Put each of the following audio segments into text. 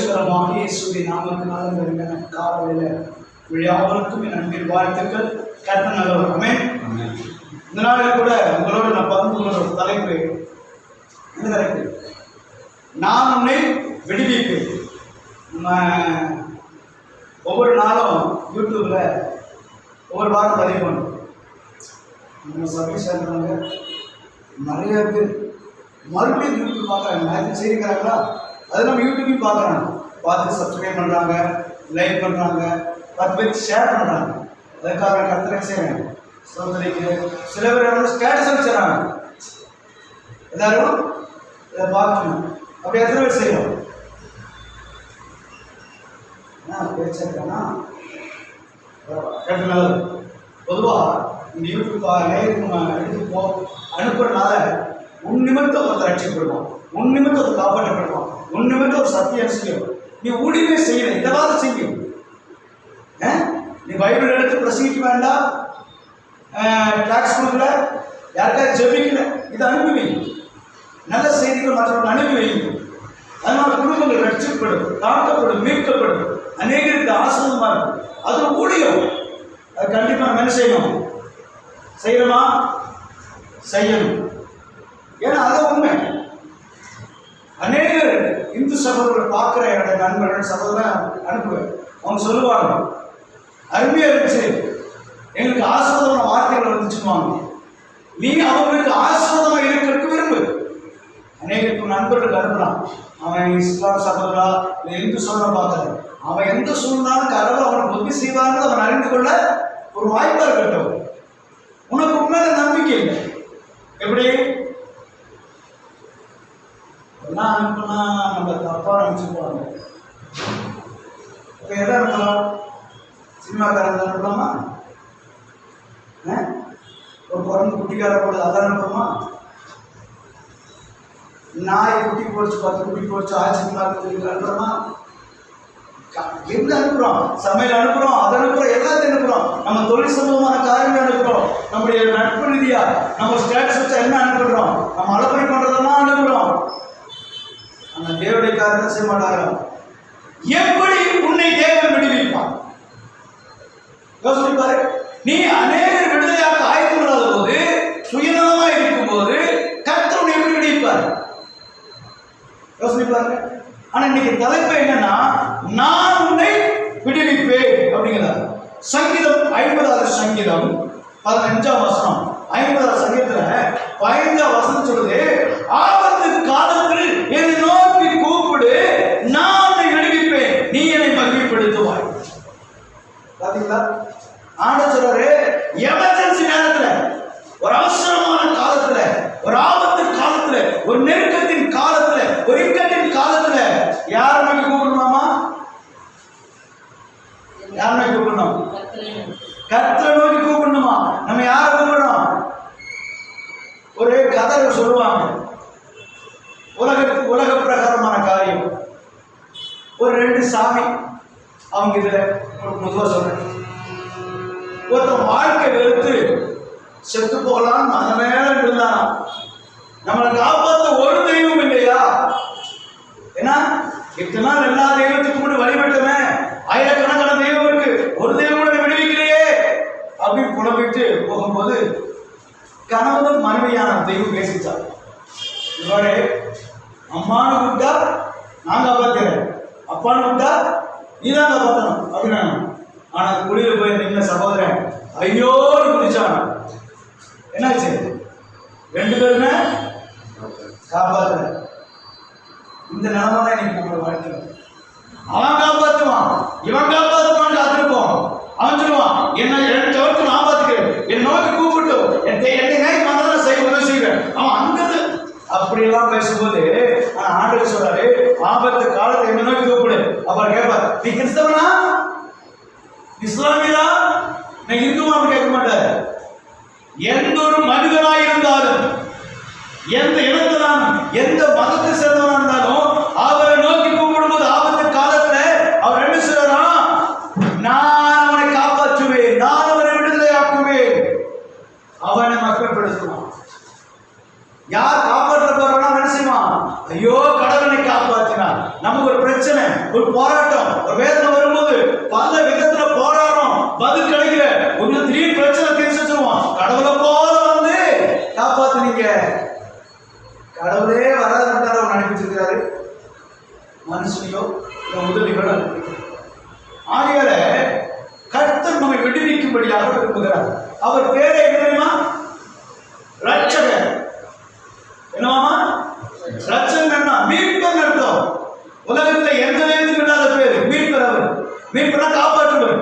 ரட்சகரமாக இயேசுவின் நாமத்தினால் இந்த காலையில் யாவருக்கும் என் அன்பின் வாழ்த்துக்கள். கர்த்தர் நல்லவர். ஆமென். இந்த நாளில் கூட உங்களோட நான் பகிர்ந்து கொள்கிற தலைப்பு என்ன தலைப்பு? நான் உன்னை விடுவிப்பேன். நம்ம ஒவ்வொரு நாளும் யூடியூப்ல ஒவ்வொரு வாரம் பதிவு பண்ணுறோம். நம்ம சபை சேர்ந்தவங்க நிறைய பேர் மறுபடியும் யூடியூப் பார்க்குறாங்க. மேட்ச் செய்கிறாங்களா, அது நம்ம யூடியூப்லையும் பார்க்குறாங்க. பார்த்து சப்ஸ்கிரைப் பண்ணுறாங்க, லைக் பண்ணுறாங்க, 10 பேருக்கு ஷேர் பண்ணுறாங்க. அதுக்காக கர்த்தரை செய்கிறாங்க. சோதனைக்கு சில பேர் ஸ்டேட்டஸ் வச்சுறாங்க. எல்லாரும் இதை பார்க்கணும். அப்படி எத்தனை பேர் செய்யணும்? பேச்சிருக்கேன்னா பொதுவாக இந்த யூடியூப் எடுத்து அனுப்புறதுனால உன் நிமித்தம் ஒருத்தர் ரட்சிப்படுவான், உன் நிமித்தம் ஒரு காப்பாற்றப்படுவான், உன் நிமித்தம் ஒரு சத்தியம் செய்யும். நீ ஊழியமே செய்யல, இதவாத செய்யும். நீ பைபிள் எடுத்து பிரசங்கிக்க வேண்டாம், டாக்ஸ் கொடுக்கல, யாருக்காவது ஜெபிக்கல, இதை அனுப்பி வைங்க. நல்ல செய்திகள் மற்றவர்கள் அனுப்பி வைங்க. அதனால குடும்பங்கள் ரட்சிக்கப்படும், காக்கப்படும், மீட்கப்படும், அநேகருக்கு ஆசீர்வாதமா இருக்கும். அது ஊழியம். அது கண்டிப்பாக நம்ம என்ன செய்யணும்? செய்யணுமா? செய்யணும். ஏன்னா அது உண்மை. அநேகர் இந்து சகோதரர்கள் பார்க்குற என்னுடைய நண்பர்கள் சகோதரன் அனுப்புவேன். அவங்க சொல்லுவாங்க, அருமையாக இருந்துச்சு, எங்களுக்கு ஆசீர்வாதமான வார்த்தைகள் வந்துச்சுவாங்க. நீ அவங்களுக்கு ஆசீர்வாதமாக இருக்கிறதுக்கு விரும்பு. அநேகருக்கு நண்பர்கள் அனுப்புறான். அவன் இஸ்லாம் சகோதரா இல்லை இந்து சகோதரா பார்க்கல, அவன் எந்த சூழ்நாளும் கடவுள் அவனுக்கு உதவி செய்வாங்க அவன் அறிந்து கொள்ள ஒரு வாய்ப்பாக இருக்கட்டும். உனக்கு உண்மையில நம்பிக்கை இல்லை. எப்படி எல்லாம் அனுப்புனா நம்ம தப்பாக நினச்சிக்குவாங்க. இப்போ எதை அனுப்பலாம்? சினிமாக்காரங்க அனுப்பலாமா? ஒரு குரங்கு குட்டிக்கார போடுது, அதை அனுப்புமா? நாய் குட்டி போச்சு, 10 குட்டி போச்சு, ஆச்சரியமா அனுப்புறோமா? எங்க அனுப்புறோம்? சமையல் அனுப்புறோம், அதை அனுப்புறோம், எல்லாத்தையும் அனுப்புறோம். நம்ம தொழில் சம்பவமான காரியங்கள் அனுப்புறோம். நம்முடைய நட்பு ரீதியா நம்ம ஸ்டேட்டஸ் வச்சா என்ன அனுப்புறோம்? நம்ம அலப்பறை பண்றதெல்லாம் அனுப்புறோம். அந்த தேவனுடைய காரியத்தை செய்ய மாட்டாங்க. எப்படி உன்னை தேவன் விடுவிப்பான்? யோசிச்சு பாரு. நீ அநேக விடுதலையாக ஆயத்தப்படாத போது, சுயநலமா இருக்கும் போது கர்த்தர் உன்னை எப்படி விடுவிப்பார்? யோசிச்சு பாருங்க. ஆனா இன்னைக்கு தலைப்பு என்னன்னா, நான் உன்னை விடுவிப்பேன் அப்படிங்கிறார். சங்கீதம் 50வது சங்கீதம் 15ஆம் வசனம். 50வது சங்கீதத்துல 15ஆம் வசனம் சொல்லுது, ஆபத்து காலத்தில் என்னை நோக்கி கூப்பிடு, நான் உன்னை விடுவிப்பேன், நீ என்னை மகிழ்ப்படுத்துவாய். பாத்தீங்களா? ஆண்டவர் சொல்றாரு, எமர்ஜென்சி நேரத்துல, ஒரு அவசரமான காலத்துல, ஒரு ஆபத்து காலத்துல, ஒரு நெருக்கத்தின் காலத்துல, ஒரு இக்கட்டின் காலத்துல யார் நோக்கி கூப்பிடணுமா? யார் நோக்கி கூப்பிடணும்? கர்த்தரை நோக்கி கூப்பிடணுமா? நம்ம யாரை கூப்பிடணும்? ஒரு கதை சொல்லுவாங்க, உலக பிரகாரமான காரியம். ஒரு 2 சாமி, அவங்க இதுல பொதுவா சொல்றேன். ஒருத்தன் வாழ்க்கை வெறுத்து செத்து போகலாம் அந்த நேரம் இருந்தான். நம்மளை காப்பாற்ற ஒரு தெய்வம் இல்லையா? ஏன்னா இத்தனை நாள் எல்லா தெய்வத்துக்கு கூட வழிபட்டமே, ஆயிரக்கணக்கான தெய்வம் இருக்கு, ஒரு தெய்வம் கூட விடுவிக்கலையே அப்படின்னு புலம்பிட்டு போகும்போது கணவன் மனைவியான தெய்வம் பேசிச்சார். இவரே அம்மானு கூப்பிட்டா நான் காப்பாத்துறேன், அப்பான்னு கூப்பிட்டா நீ தான் காப்பாற்றணும் அப்படின்னா. ஆனா குளிர போய் நின்ன சகோதரன் ஐயோடு குதிச்சான். என்னாச்சு? 2 பேருமே காப்பாற்ற. இந்த நிலைமை தான் இன்னைக்கு நம்மளோட வாழ்க்கை. அவன் காப்பாற்றுவான், இவன் காப்பாற்றுவான், காத்திருப்போம். அவன் சொல்லுவான், என்ன தவிர்த்து நான் பார்த்துக்கிறேன், என் நோக்கி கூப்பிட்டு என்னை நான் செய்ய உதவி செய்வேன். அவன் அங்கது அப்படியெல்லாம் பேசும்போது ஆண்டவர் சொல்றாரு, ஆபத்து காலத்தை என்ன நோக்கி கூப்பிடு. அவர் கேட்பார், நீ கிறிஸ்தவனா, இஸ்லாமியரா, நான் இந்துவான்னு கேட்க மாட்டார். எந்த ஒரு மனிதனாக இருந்தாலும், எந்த இனத்திலான எந்த மதத்தை சேர்ந்தவனா இருந்தாலும் அவரை நோக்கி கூப்பிடும்போது ஆபத்து காலத்துல அவர் என்ன சொல்றாரா? நான் அவனை காப்பாற்றுவேன், நான் அவனை விடுதலை ஆக்குவேன், அவனை மக்கள்படுத்துவான். யார் காப்பாற்ற போறானா என்ன செய்வான்? ஐயோ கடவுளை காப்பாற்றினார். நமக்கு ஒரு பிரச்சனை, ஒரு போராட்டம், ஒரு வேதனை வரும்போது பல விதத்துல போராடுறோம், பதில் கிடைக்கல. கொஞ்சம் திடீர் பிரச்சனை தீர்த்து வச்சிருவோம். கடவுளை போல வந்து காப்பாத்துனீங்க. கடவுளே வராது அவர் அனுப்பிச்சிருக்காரு. மனுஷனையோ உதவிகளோ ஆகையால கர்த்தர் நம்மை விடுவிக்கும்படியாக விரும்புகிறார். அவர் பேரே என்னமா? ரட்சகர். என்னவாமா? ரட்சகன் என்ன? மீட்பர் அர்த்தம். உலகத்துல எந்த நேரத்துக்கு இல்லாத பேரு மீட்பர். அவர் மீட்பர்னா காப்பாற்றுவர்.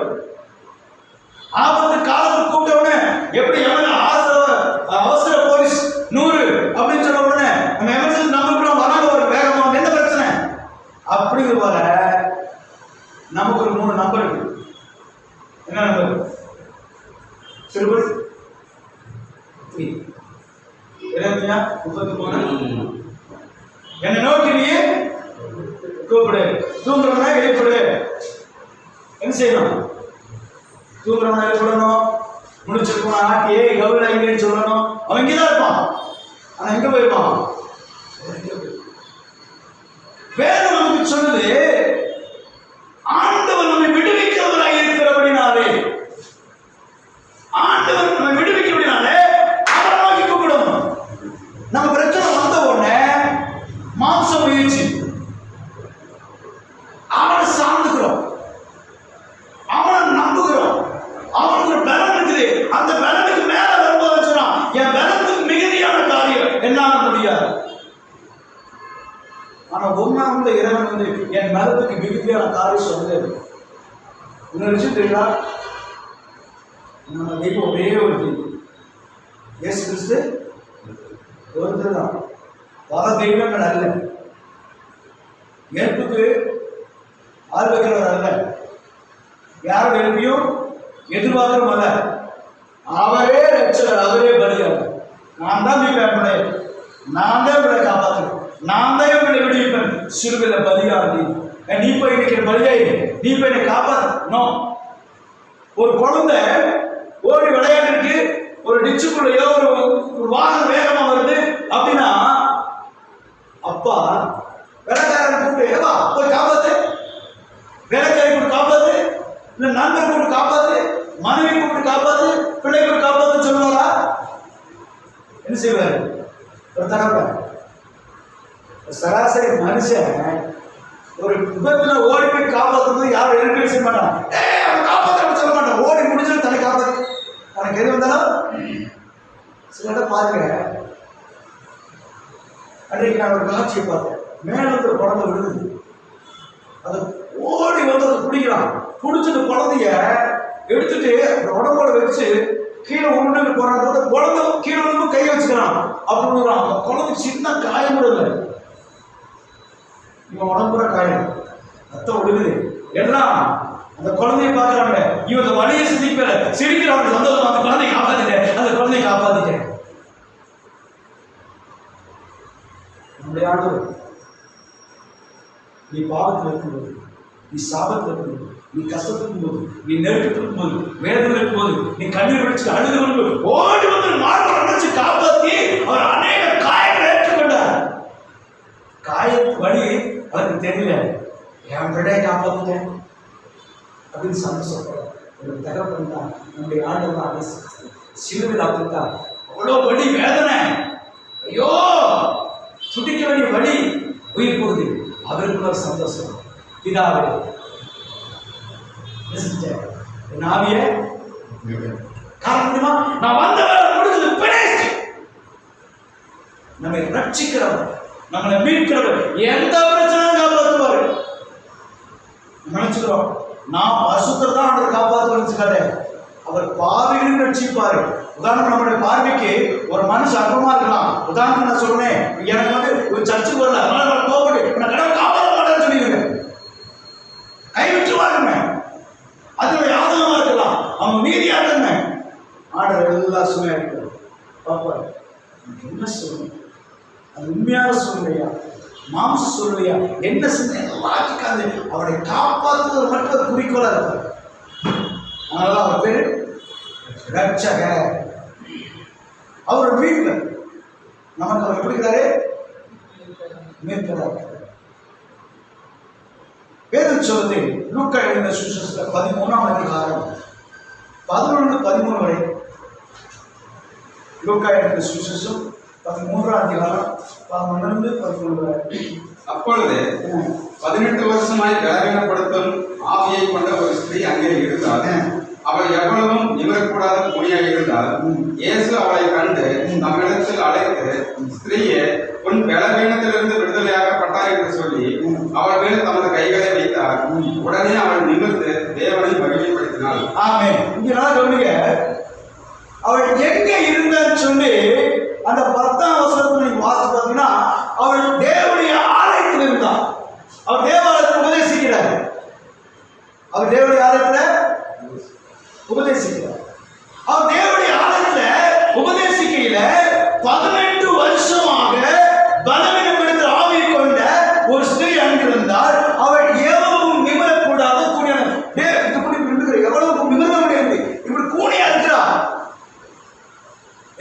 ஆபத்து காலத்துக்கு கூப்பிட்ட உடனே எப்படி எவன அவசர போலீஸ் 100 அப்படின்னு சொன்ன உடனே நம்ம எமர்ஜென்சி நம்பர் வராங்க ஒரு வேகமா என்ன பிரச்சனை அப்படிங்கிற போல நமக்கு ஒரு 3 நம்பர் இருக்கு. என்ன நம்பர்? சிறுபடி 33 என்னை நோக்கி நீ கூப்பிடு. தூங்குறவனா எழுப்பிடு. என்ன செய்யணும்? தூங்குறவனா எழுப்பிடணும். முடிச்சிருக்கணும். ஆட்டியே கவுல இல்லைன்னு சொல்லணும். அவன் இங்கதான் இருப்பான். ஆனா எங்க போயிருப்பான்? வேதம் நமக்கு சொல்லுது ஆண்டவர் நம்மை விடுவிக்கிறவராக இருக்கிறபடினாலே, ஆண்டவர் நம்மை விடுவிக்கிறபடினாலே அவரை நோக்கி கூப்பிடணும். நம்ம பிரச்சனை வந்த உடனே மாம்ச முயற்சி அவனை சார்ந்துக்கிறோம், அவனை நம்புகிறோம். அவனுக்கு ஒரு பலம் இருக்குது. அந்த பலனுக்கு மேல வரும்போது சொன்னான் என் பலத்துக்கு மிகுதியான காரியம் என்னால முடியாது. ஆனா ஒன்னாவது இறைவன் வந்து என் பலத்துக்கு மிகுதியான காரியம் சொன்னது. இன்னொரு விஷயம் தெரியுங்களா? நம்ம தெய்வம் ஒரே ஒரு தெய்வம், இயேசு கிறிஸ்து ஒருத்தர் தான். பல தெய்வங்கள் அல்ல. ஏற்புக்கு ஆள் வைக்கிறவர் அல்ல. யாரும் எழுப்பியும் எதிர்பார்க்கும் அல்ல. அவரே ரட்சகர், அவரே பலியார். நான் தான் மீட்பேன், நான் தான் இவரை காப்பாற்றுறேன், நான் தான் இவரை விடுவிப்பேன். சிறுவில பலியார் நீ போய் இன்னைக்கு பலியாய் நீ போய் என்னை காப்பாற்றணும். ஒரு குழந்தை ஓடி விளையாட்டுக்கு ஒரு டிச்சுக்குள்ளையோ ஒரு வாகனம் வேகமா வருது அப்படின்னா அப்பா வேலைக்காரன் கூப்பிட்டு ஏவா போய் காப்பாத்து, வேலைக்காரி கூப்பிட்டு காப்பாத்து, இல்ல நண்பர் கூப்பிட்டு காப்பாத்து, மனைவி கூப்பிட்டு காப்பாத்து, பிள்ளை கூப்பிட்டு காப்பாத்து சொல்லுவாரா? என்ன செய்வாரு? ஒரு தகவல் சராசரி மனுஷன் ஒரு விபத்துல ஓடி போய் காப்பாற்றுறது யாரும் என்கரேஜ் செய்ய மாட்டான். காப்பாற்ற சொல்ல மாட்டான். ஓடி முடிஞ்சது தன்னை காப்பாற்று. தனக்கு எது வந்தாலும் சில இடம் பாருங்க. அன்றைக்கு நான் ஒரு காட்சியை பார்த்தேன். மேல ஒரு குழந்தை விழுது. அது ஓடி வந்து அதை பிடிக்கிறான். பிடிச்சது குழந்தைய எடுத்துட்டு அந்த உடம்போட வச்சு கீழே உருண்டு போறாங்க. குழந்தை கீழே வந்து கை வச்சுக்கிறான். அப்படின்னு அந்த குழந்தை சின்ன காயம் கூட இல்லை. இவன் உடம்புற காயம், ரத்தம் ஒழுகுது எல்லாம். அந்த குழந்தைய பார்க்கறாங்க. இவங்க வழியை சிரிக்கல, சிரிக்கிறவங்க சந்தோஷம். அந்த குழந்தைய காப்பாத்திட்டேன், அந்த குழந்தைய காப்பாத்திட்டேன். நம்முடைய ஆண்டவர் நீ பாவத்தில் இருக்கும்போது, நீ சாபத்தில் இருக்கும்போது, நீ கஷ்டத்தில் இருக்கும்போது, நீ நெருக்கத்தில் இருக்கும்போது, வேதனை இருக்கும்போது, நீ கண்ணீர் வச்சு அழுது வரும்போது ஓடி வந்து மார்பை அணைச்சு காப்பாற்றி அவர் அநேக காயங்களை ஏற்றுக்கொண்டார். காயத்து வழி அவருக்கு தெரியல. என் பிள்ளையை காப்பாத்துட்டேன் அப்படின்னு சந்தோஷப்படுற ஒரு தகவல் தான் நம்முடைய ஆண்டவர். சிலுவையில் அப்படித்தான் அவ்வளோ வலி, வேதனை, ஐயோ துடிக்க வேண்டிய வலி, உயிர் போகுது. அவருக்கு ஒரு சந்தோஷம். பிதாவே என் ஆவிய காரணமா நான் வந்தவர் முடிஞ்சது பினிஷ்ட். நம்மை ரட்சிக்கிறவர், நம்மளை மீட்கிறவர், எந்த பிரச்சனையும் காப்பாற்றுவார். நினைச்சுக்கிறோம் நான் பரிசுத்தர் தான் அவரை காப்பாற்றுவாரு. அவர் பாவிகளையும் ரட்சிப்பாரு. உதாரணம் நம்மளுடைய பார்வைக்கு ஒரு மனுஷன் அற்பமா இருக்கலாம். உதாரணம் நான் சொல்றேன், எனக்கு வந்து ஒரு சர்ச்சுக்கு வரல, அதனால கோபப்பட்டு நான் கடவுள் காப்பாற்ற மாட்டேன்னு சொல்லிடுங்க, கைவிட்டுருவாருங்க. அதுல யாதகமா இருக்கலாம், அவங்க மீதியா இருங்க. ஆர்டர் எல்லா சுமையா இருக்கிறது பாப்பாரு. என்ன சொல்லணும்? அது உண்மையான சூழ்நிலையா, மாம்ச சூழ்நிலையா, என்ன சிந்தனை வாக்கிக்காது. அவரை காப்பாற்றுவது மட்டும் குறிக்கோளா இருப்பார். அதனால அவர் பேரு ரட்சகர். அவர் மீட்பர். நமக்கு அவர் எப்படி இருக்கிறாரு? மீட்பராக. வேதம் சொல்லுது லூக்கா எழுதின சுவிசேஷத்துல 13ஆம் அதிகாரம் 11-13 வரை. லூக்கா எழுதின சுவிசேஷம் 13ஆம் அதிகாரம் 11-13 வரை. அப்பொழுது 18 வருஷமாய் பலவீனப்படுத்தும் ஆவியை கொண்ட ஒரு ஸ்திரீ அங்கே இருந்தாள். அவள் எவ்வளவும் நிமிரக்கூடாத குடியாக இருந்தால் இயேசு அவளை கண்டு நம்மிடத்தில் அழைத்து, ஸ்திரீயே, உன் பலவீனத்திலிருந்து விடுதலையாகப்பட்டார் என்று சொல்லி அவள் மேல் தமது கைகளை வைத்தார். உடனே அவள் நிமிர்ந்து தேவனை மகிமைப்படுத்தினாள். ஆமென். இங்க நான் சொல்லுங்க, அவள் எங்க இருந்தான்னு சொல்லி அந்த 10ஆம் வசனத்துல நீங்க வாசிச்சு பார்த்தீங்கன்னா, அவள் தேவனுடைய ஆலயத்தில் இருந்தாள். அவள் தேவாலயத்தில் உபதேசிக்கிறார். அவள் தேவனுடைய ஆலயத்துல உபதேசிக்கிறார். அவள் தேவனுடைய ஆலயத்துல உபதேசிக்கையில 18 வருஷமாக பலவீனப்படுத்த ஆவி கொண்ட ஒரு ஸ்திரீ அங்கிருந்தால் அவள் எவ்வளவும் நிமிரக்கூடாது கூடியான எவ்வளவு நிமிர முடியாது, இப்படி கூடியா இருக்கிறா.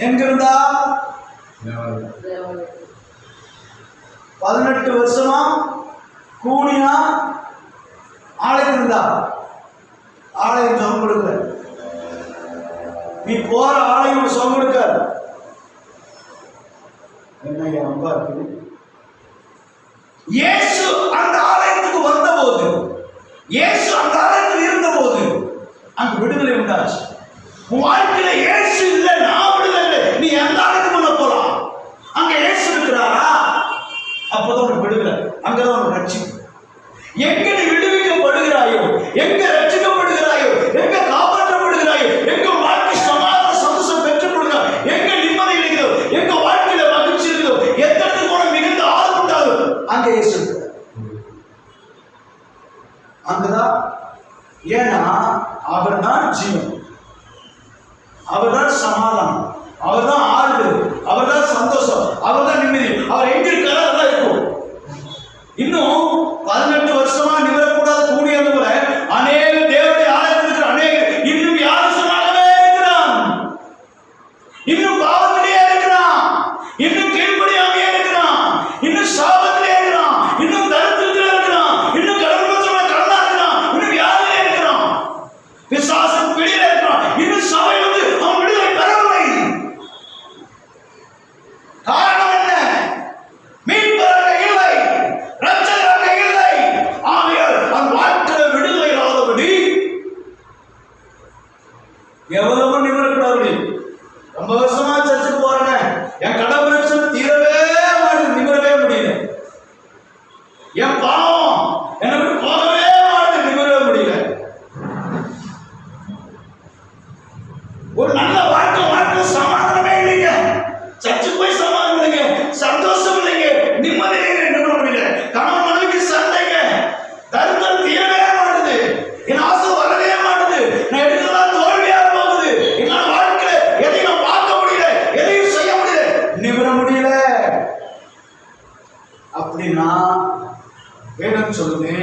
எங்கிருந்தா 18 வருஷமா கூடியா ஆலயம் இருந்தா. ஆலயம் சொகம் கொடுக்கல. நீ போற ஆலயம் சொகம் கொடுக்காது. என்ன ரொம்ப இருக்குது. இயேசு அந்த ஆலயத்துக்கு வந்த போது, இயேசு அந்த ஆலயத்தில் இருந்த போது அங்கு விடுதலை உண்டாச்சு. உன் வாழ்க்கையில இயேசு இல்லை, நான் விடுதலை இல்லை, நீ எந்த ஆலயத்துக்கு பண்ண போலாம்? அங்க இயேசு இருக்கிறாரா? அப்பதான் உனக்கு விடுதலை, அங்கதான் உனக்கு ரட்சிப்பு. எங்க நீ விடுவிக்கப்படுகிறாயோ, எங்க ரட்சிக்கப்படுகிறாயோ, எங்க காப்பாற்றப்படுகிறாயோ, எங்க வாழ்க்கை சமாதான சந்தோஷம் பெற்றுக் கொள்கிறாய், எங்க நிம்மதி இருக்கிறதோ, எங்க வாழ்க்கையில மகிழ்ச்சி இருக்கிறதோ, எத்தனை கூட மிகுந்த ஆர்வம் உண்டாகும், அங்க இயேசு இருக்கிறார். அங்கதான். ஏன்னா அவர் தான் ஜீவன், அவர் தான் சமாதானம், அவர் தான் ஆறுதல், அவர் தான் சந்தோஷம், அவர் தான் நிம்மதி. அவர் எங்க இருக்காரோ அதான் இருக்கும். இன்னும் 18 வருஷமா நிமிரக்கூடாத கூடியது போல அநேக தேவனுடைய ஆலயத்தில் இருக்கிற அநேக இன்னும் யாருசமாகவே இருக்கிறான், இன்னும் பாவத்திலே இருக்கிறான், இன்னும் கீழ்ப்படியாமே இருக்கிறான், இன்னும் சாபத்திலே இருக்கிறான், இன்னும் தரித்திரத்திலே இருக்கிறான், இன்னும் கடன்பட்சமா கடனா இருக்கிறான், இன்னும் வியாதியிலே இருக்கிறான், பிசாசின் பிடியிலே இருக்கிறான், இன்னும் சபை வந்து அவன் விடுதலை பெறவில்லை. காரணம் என்ன? மீட்பராக இல்லை, ரட்சகராக இல்லை. ஆகையால் அந்த வாழ்க்கையில விடுதலை இல்லாதபடி எவ்வளவு நிமிரக்கூடாது. ரொம்ப வருஷமா சர்ச்சுக்கு போறேங்க, என் கடன் பிரச்சனை தீரவே மாட்டேது, நிமிரவே முடியல. என் பாவம் எனக்கு போகவே மாட்டேது, நிமிரவே முடியல. ஒரு நல்ல வாழ்க்கை சமாதானமே இல்லைங்க. சர்ச்சுக்கு போய் சமாதானம் இல்லைங்க, சந்தோஷம் இல்லைங்க, நிம்மதி இல்லைங்க, நிமிர முடியல. கணவன் மனைவிக்கு சண்டைங்க, தருத்தம் தீரவே மாட்டுது, என் ஆசை வரவே மாட்டுது, நான் எடுக்கிறதா தோல்வியா போகுது, என்னால வாழ்க்கையில எதையும் நான் பார்க்க முடியல, எதையும் செய்ய முடியல, நிமிர முடியல. அப்படின்னா வேதம் சொல்லுது,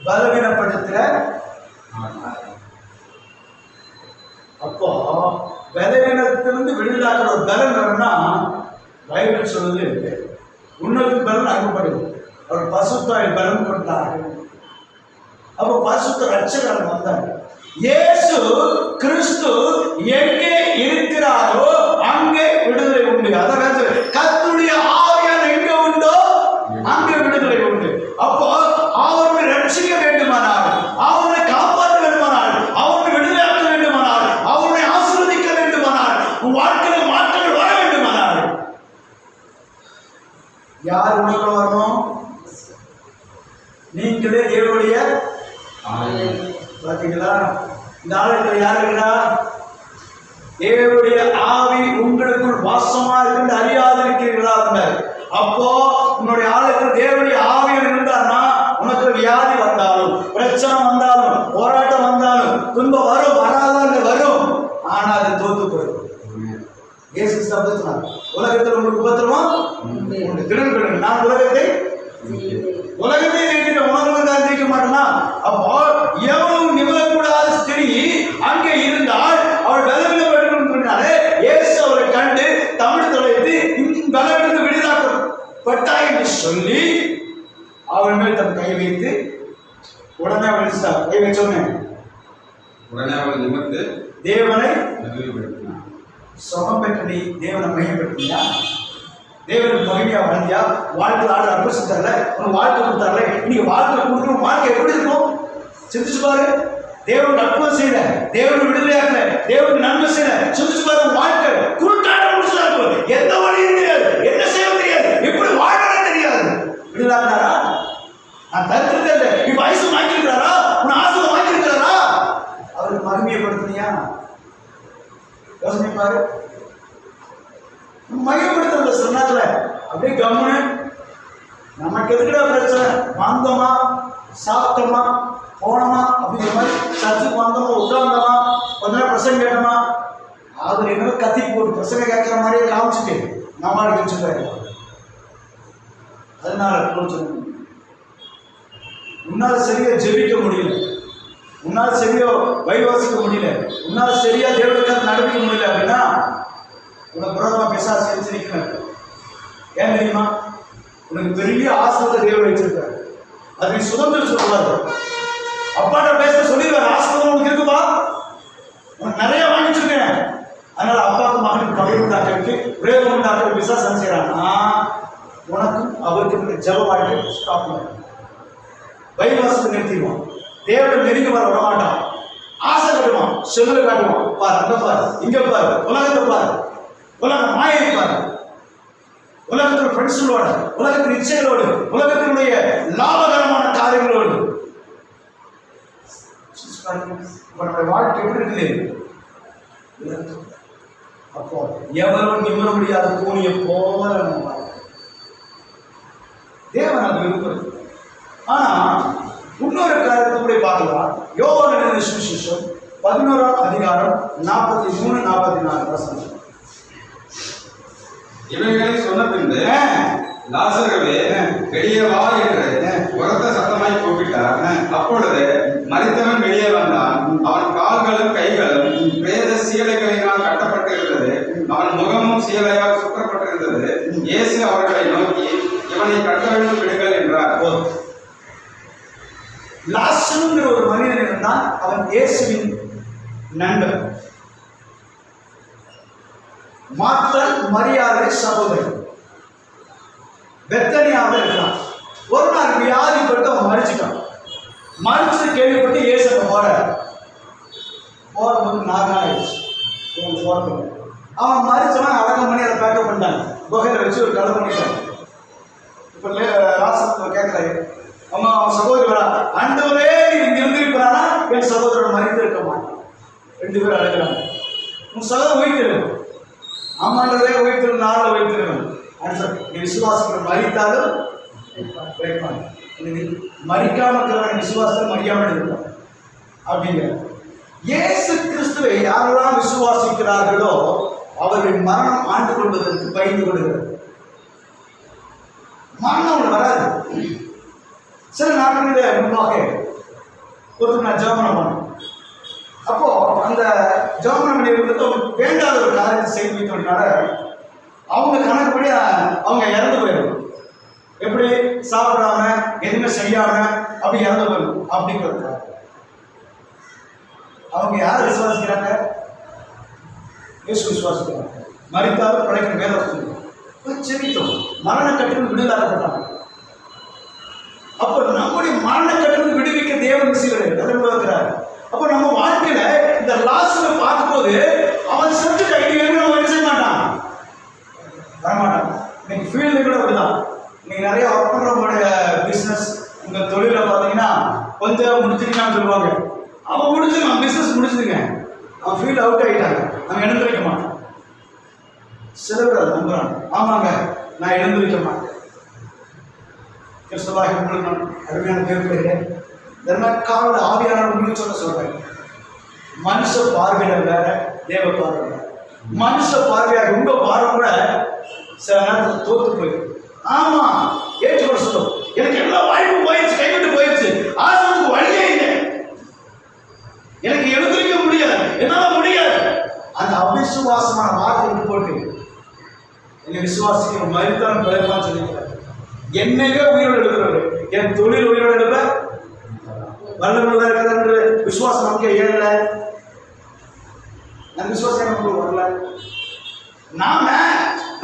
பலவீனப்படுத்துற. அப்போ பலவீனத்திலிருந்து விடுதலாக்கிற ஒரு பலன் வரணும்னா பைபிள் சொல்லுது, உன்னத பலன் அனுப்பப்படுது. அவர் பசுத்தாய் பலன் கொடுத்தார்கள். அப்போ பசுத்த ரட்சகர் வந்தார். இயேசு கிறிஸ்து எங்கே இருக்கிறாரோ அங்கே விடுதலை உண்டு. அதான் கர்த்தருடைய ஆவியானவர் எங்க உண்டோ அங்கே விடுதலை உண்டு. அப்போ அவரை ரட்சிக்க வேண்டுமானால், அவரை காப்பாற்ற வேண்டுமானால், அவரை விடுதலையாக்க வேண்டுமானால், அவரை ஆசீர்வதிக்க வேண்டுமானால், உன் வாழ்க்கையில் மாற்றங்கள் வர வேண்டுமானால் யார் உனக்கு வரணும்? நீங்களே தேவனுடைய பார்த்தீங்களா? இந்த ஆலயத்தில் யார் இருக்கிறா? தேவனுடைய ஆவி உங்களுக்குள் வாசமா இருந்து அறியாதிருக்கிறீர்களா? அப்போ உன்னுடைய ஆலயத்தில் தேவனுடைய ஆவியில் இருந்தான்னா உனக்கு வியாதி வந்தாலும், பிரச்சனை வந்தாலும், போராட்டம் வந்தாலும், துன்பம் வரும், வராதான் வரும், ஆனா அது தோத்து போயிடும். இயேசு சப்தத்தினார் உலகத்தில் உங்களுக்கு உபத்திரவம் உண்டு, திறன் பெறுங்க. நான் உலகத்தை ஜெயிக்கிற உணர்வு தான் ஜெயிக்க மாட்டேனா? அப்போ எவ்வளவு நிமிரக்கூடாத ஸ்திரீ அங்கே இருந்தால் அவள் பலவீனப்பட்டாலே இயேசு அவரை கண்டு தமிழ் தொலைத்து பலவீனத்தை விடுதலாக்கப்பட்டாய் என்று சொல்லி அவள் மேல் தன் கை வைத்து உடனே அவள் எழுந்துட்டா. சொன்னேன், உடனே அவள் நிமிர்ந்து தேவனை மகிமைப்படுத்தினாள். சுகம் பெற்ற நீ தேவனை மகிமைப்படுத்தியா? தேவனுக்கு மகிமையா வாழ்ந்தியா? வாழ்க்கை ஆடு அற்புதம் தரல, உனக்கு வாழ்க்கை கொடுத்தாரல, இன்னைக்கு வாழ்க்கை கொடுக்கணும். வாழ்க்கை எப்படி இருக்கும் சிந்திச்சு பாரு. தேவனுக்கு அற்புதம் செய்யல, தேவனுக்கு விடுதலையாக்கல, தேவனுக்கு நன்மை செய்யல, சிந்திச்சு பாரு. வாழ்க்கை குருட்டாட முடிச்சதா இருக்கும். எந்த வழியும் தெரியாது, என்ன செய்ய தெரியாது, எப்படி வாழணும் தெரியாது. விடுதலாக்குறாரா? நான் தருத்திருக்கேன் இல்லை, இப்ப வயசு வாங்கியிருக்கிறாரா? உன் ஆசை வாங்கியிருக்கிறாரா? அவருக்கு மகிமையப்படுத்தினியா? யோசனை பாரு. மகிமைப்படுத்த சொன்னால அப்படியே கம்முன்னு நமக்கு எதுக்குடா பிரச்சனை? வந்தோமா, சாப்பிட்டோமா, போனோமா, அப்படிங்கிற மாதிரி சர்ச்சுக்கு வந்தோமா, உட்கார்ந்தோமா, கொஞ்ச நேரம் பிரசங்க கேட்டோமா, அவர் என்ன கத்தி போட்டு பிரசங்க கேட்கிற மாதிரியே காமிச்சுட்டு நம்மளுக்கு வச்சுருக்காரு. அதனால உன்னால சரியா ஜெபிக்க முடியல, உன்னால சரியா வைவாசிக்க முடியல, உன்னால சரியா தேவனுக்காக நடக்க முடியல அப்படின்னா உனக்கு விரோதமா பிசாசு செஞ்சிருக்கிறேன். ஏன் தெரியுமா? உனக்கு பெரிய ஆசீர்வாத தேவன் வச்சிருக்காரு. அது நீ சுதந்திரம் சொல்லக்கூடாது. அப்பாட்ட பேச சொல்லிடுவார், ஆசீர்வாதம் உனக்கு இருக்குப்பா, உனக்கு நிறைய வாங்கிச்சிருக்கேன். அதனால அப்பாவுக்கு மகனுக்கு கவலை உண்டாக்க பிரேதம் உண்டாக்க பிசாசு செய்யறாங்கன்னா உனக்கும் அவருக்கு ஜெப வாழ்க்கை ஸ்டாப் பண்ணும். வைவாசத்தை நிறுத்திடுவான். தேவன் நெருங்கி வர விடமாட்டான். ஆசை கட்டுவான், செல்ல காட்டுவான். பாரு, அங்க பாரு, இங்க பாரு, உலகத்தை பாரு, உலக மாயை பாரு, உலகத்தில் ஃப்ரெண்ட்ஸுகளோட, உலகத்தின் இச்சைகளோடு, உலகத்தினுடைய லாபகரமான காரியங்களோடு நம்முடைய வாழ்க்கை எப்படி இருக்குது? அப்போ எவரும் நிமிர முடியாத கூனிய போல நம்ம வாழ்க்கை. தேவன் அது விரும்புறது. ஆனா இன்னொரு காரியத்தை கூட பார்க்கலாம். யோவான் எழுதின சுவிசேஷம் 11ஆம் அதிகாரம் 43, 44 வசனம். இவைகளை சொன்ன பின்பு லாசருவே வெளியே வா என்று உரத்த சத்தமாய் கூப்பிட்டார். அப்பொழுது மரித்தவன் வெளியே வந்தான். அவன் கால்களும் கைகளும் பிரேத சீலைகளினால் கட்டப்பட்டிருந்தது, அவன் முகமும் சீலையால் சுற்றப்பட்டிருந்தது. இயேசு அவர்களை நோக்கி, இவனை கட்ட வேண்டும், விடுங்கள் என்றார். லாசருங்கிற ஒரு மனிதன் இருந்தான். அவன் இயேசுவின் நண்பர், மார்த்தல் மரியாதை சகோதரன், பெத்தனியாவில் இருக்கான். ஒரு நாள் வியாதிப்பட்டு அவன் மறிச்சிட்டான். மறிச்சு கேள்விப்பட்டு இயேசு போறாரு. போகும்போது 4 நாள் ஆயிடுச்சு. அவன் மறிச்சவன் அடக்கம் பண்ணி அதை பேக்கப் பண்ணிட்டாங்க. குகையில வச்சு ஒரு கதை பண்ணிட்டாங்க. இப்ப ராசத்துல கேட்கிறாரு, அவன் சகோதரி வரா, ஆண்டவரே இங்க இருந்திருக்கிறானா என் சகோதரன் மறித்து இருக்க மாட்டான். 2 பேரும் அழைக்கிறாங்க. உன் சகோதரன் உயிர்த்திருக்கும். ஆமாண்டவரே உயிர்த்திரு, நாளில் உயிர்த்திருக்கணும். நீ விசுவாசத்தை மறித்தாலும் மறிக்காம இருக்கிறவன் விசுவாசத்தை மறியாமல் இருக்கும் அப்படிங்கிற இயேசு கிறிஸ்துவை யாரெல்லாம் விசுவாசிக்கிறார்களோ அவர்களின் மரணம் ஆண்டு கொள்வதற்கு பயந்து கொள்கிறது. மரணம் ஒன்று வராது. சில நாட்களிலே முன்பாக ஒருத்தர் நான் ஜெபம் பண்ணேன். அப்போ அந்த ஜெபம் பண்ணிட்டு வேண்டாத ஒரு காரியத்தை செய்து வைத்தோம்னால அவங்க கணக்குப்படி அவங்க இறந்து போயிடும். எப்படி? சாப்பிடாம எதுவுமே செய்யாம அப்படி இறந்து போயிடும் அப்படிங்கிறது. அவங்க யாரை விசுவாசிக்கிறாங்க? இயேசு விசுவாசிக்கிறாங்க. மரித்தாலும் படைக்கிற மேல செவித்தோம். மரண கட்டில் விடுதலாக்கப்பட்டாங்க. அப்போ நம்முடைய மரண கட்டில் விடுவிக்க தேவன் செய்கிறார். அப்போ நம்ம வாழ்க்கையில இந்த லாஸ்ட்ல பார்க்கும்போது அவன் செத்து கைது என்ன செய்ய மாட்டான், வரமாட்டான். இன்னைக்கு ஃபீல்டு கூட அப்படிதான். நீங்க நிறைய ஒர்க் பண்றவங்களுடைய பிசினஸ், உங்க தொழில பாத்தீங்கன்னா கொஞ்சம் முடிச்சிருக்கான்னு சொல்லுவாங்க. அவன் முடிச்சுங்க, பிசினஸ் முடிச்சுங்க, அவன் ஃபீல்டு அவுட் ஆகிட்டாங்க, அவன் எழுந்து வைக்க மாட்டான். சில பேர் அதை நம்புறாங்க. ஆமாங்க, நான் எழுந்து வைக்க மாட்டேன். கிறிஸ்தவாக உங்களுக்கு நான் அருமையான பேர் பெறுகிறேன். கால ஆவியான உங்களுக்கு சொல்றேன். மனுஷ பார்வையில வேற, தேவ பார்வை வேற. மனுஷ பார்வையாக உங்க பார்வை கூட சில நேரத்தில் தோத்து போயிடும். ஆமா, ஏற்றுக்கொள்ள சொல்லும். எனக்கு எல்லா வாய்ப்பும் போயிடுச்சு, கைவிட்டு போயிடுச்சு, ஆசிரியருக்கு வழியே இல்லை, எனக்கு எழுந்திருக்க முடியாது, என்னால முடியாது. அந்த அவிசுவாசமான வார்த்தை விட்டு போட்டு என்னை விசுவாசிக்க மறுத்தாலும் பிழைப்பான்னு சொல்லிக்கிறார். என்னையே உயிரோடு எழுதுறவர், என் தொழில் உயிரோடு எழுத வல்லமையுள்ள இருக்கிற விசுவாசம் நமக்கு ஏறல, அந்த விசுவாசம் நமக்கு வரல.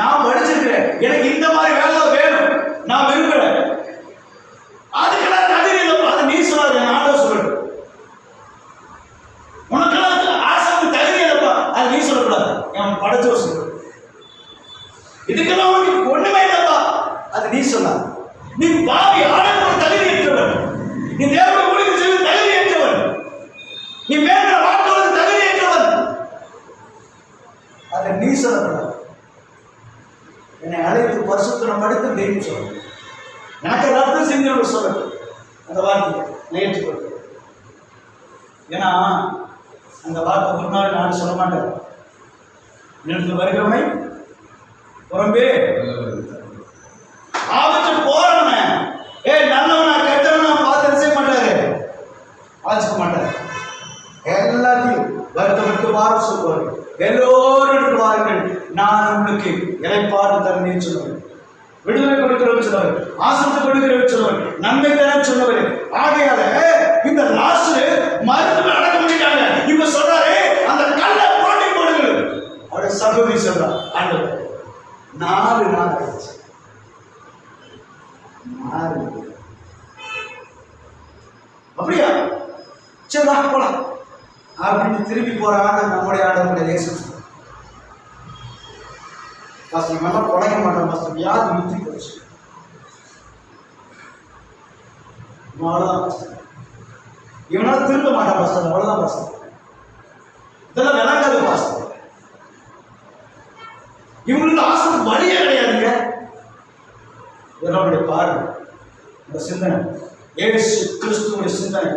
நான் படிச்சிருக்கிறேன், எனக்கு இந்த மாதிரி வேலை வேணும், நான் விரும்புறேன், அதுக்கெல்லாம் தகுதி இல்லைப்பா. அதை நீ சொல்லாத, நான் சொல்லணும். உனக்கெல்லாம் ஆசை தகுதி இல்லைப்பா, அதை நீ சொல்லக்கூடாது, என் படைச்சவர் சொல்லு. இதுக்கெல்லாம் உனக்கு ஒண்ணுமே இல்லைப்பா, அதை நீ சொல்லாத. நீ பாவி, ஆடல் தகுதி ஏற்றவன், நீ தேவனை ஊழியம் செய்வது தகுதி ஏற்றவன், நீ மேல வாழ்க்கையோடு தகுதி ஏற்றவன், அதை நீ சொல்லக்கூடாது. என்னை அழைத்து பரிசுத்தம் படித்து தெய்வம் சொல்லணும். எனக்கு ரத்தம் செஞ்சு சொல்லணும். அந்த வார்த்தையை நான் ஏற்றுக்கொள்கிறேன். ஏன்னா அந்த வார்த்தை ஒரு நாள் நான் சொல்ல மாட்டேன். எனக்கு வருகிறவனை புறம்பே ஆபத்து போறவன நல்லவனா கெட்டவனா பார்த்து செய்ய மாட்டாரு, ஆச்சுக்க மாட்டாரு. எல்லாத்தையும் வருத்தப்பட்டு வார சொல்வாரு. எல்லோரும் வாருங்கள், நான் உங்களுக்கு இறைப்பாடு தரேன்னு சொல்லுவேன், விடுதலை கொடுக்கிறவன் சொல்லுவார், ஆசத்தை கொடுக்கிறவன் சொல்லுவார், நன்மை தர சொல்லுவார். ஆகையால இந்த லாஸ்ட் மருத்துவ அடக்க முடியாங்க. இப்ப சொல்றாரு அந்த கல்லை போட்டி போடுங்கள். அவருடைய சகோதரி சொல்றார், ஆண்டவர் 4 நாள் ஆயிடுச்சு, 4 அப்படியா, சரி வா போலாம் அப்படின்னு திரும்பி போறாங்க. நம்முடைய ஆண்டவருடைய இயேசு பாஸ்டர் நல்லா குறைக்க மாட்டோம் பாஸ்டர், வியாதி முத்தி போச்சு, அவ்வளோதான் பாஸ்டர், இவனால திரும்ப மாட்டான் பாஸ்டர், அவ்வளோதான் பாஸ்டர், இதெல்லாம் விளங்காது பாஸ்டர், இவங்களுக்கு ஆசைக்கு வழியே கிடையாதுங்க. இதனுடைய பாருங்க, இந்த சிந்தனை ஏசு கிறிஸ்துவின் சிந்தனை.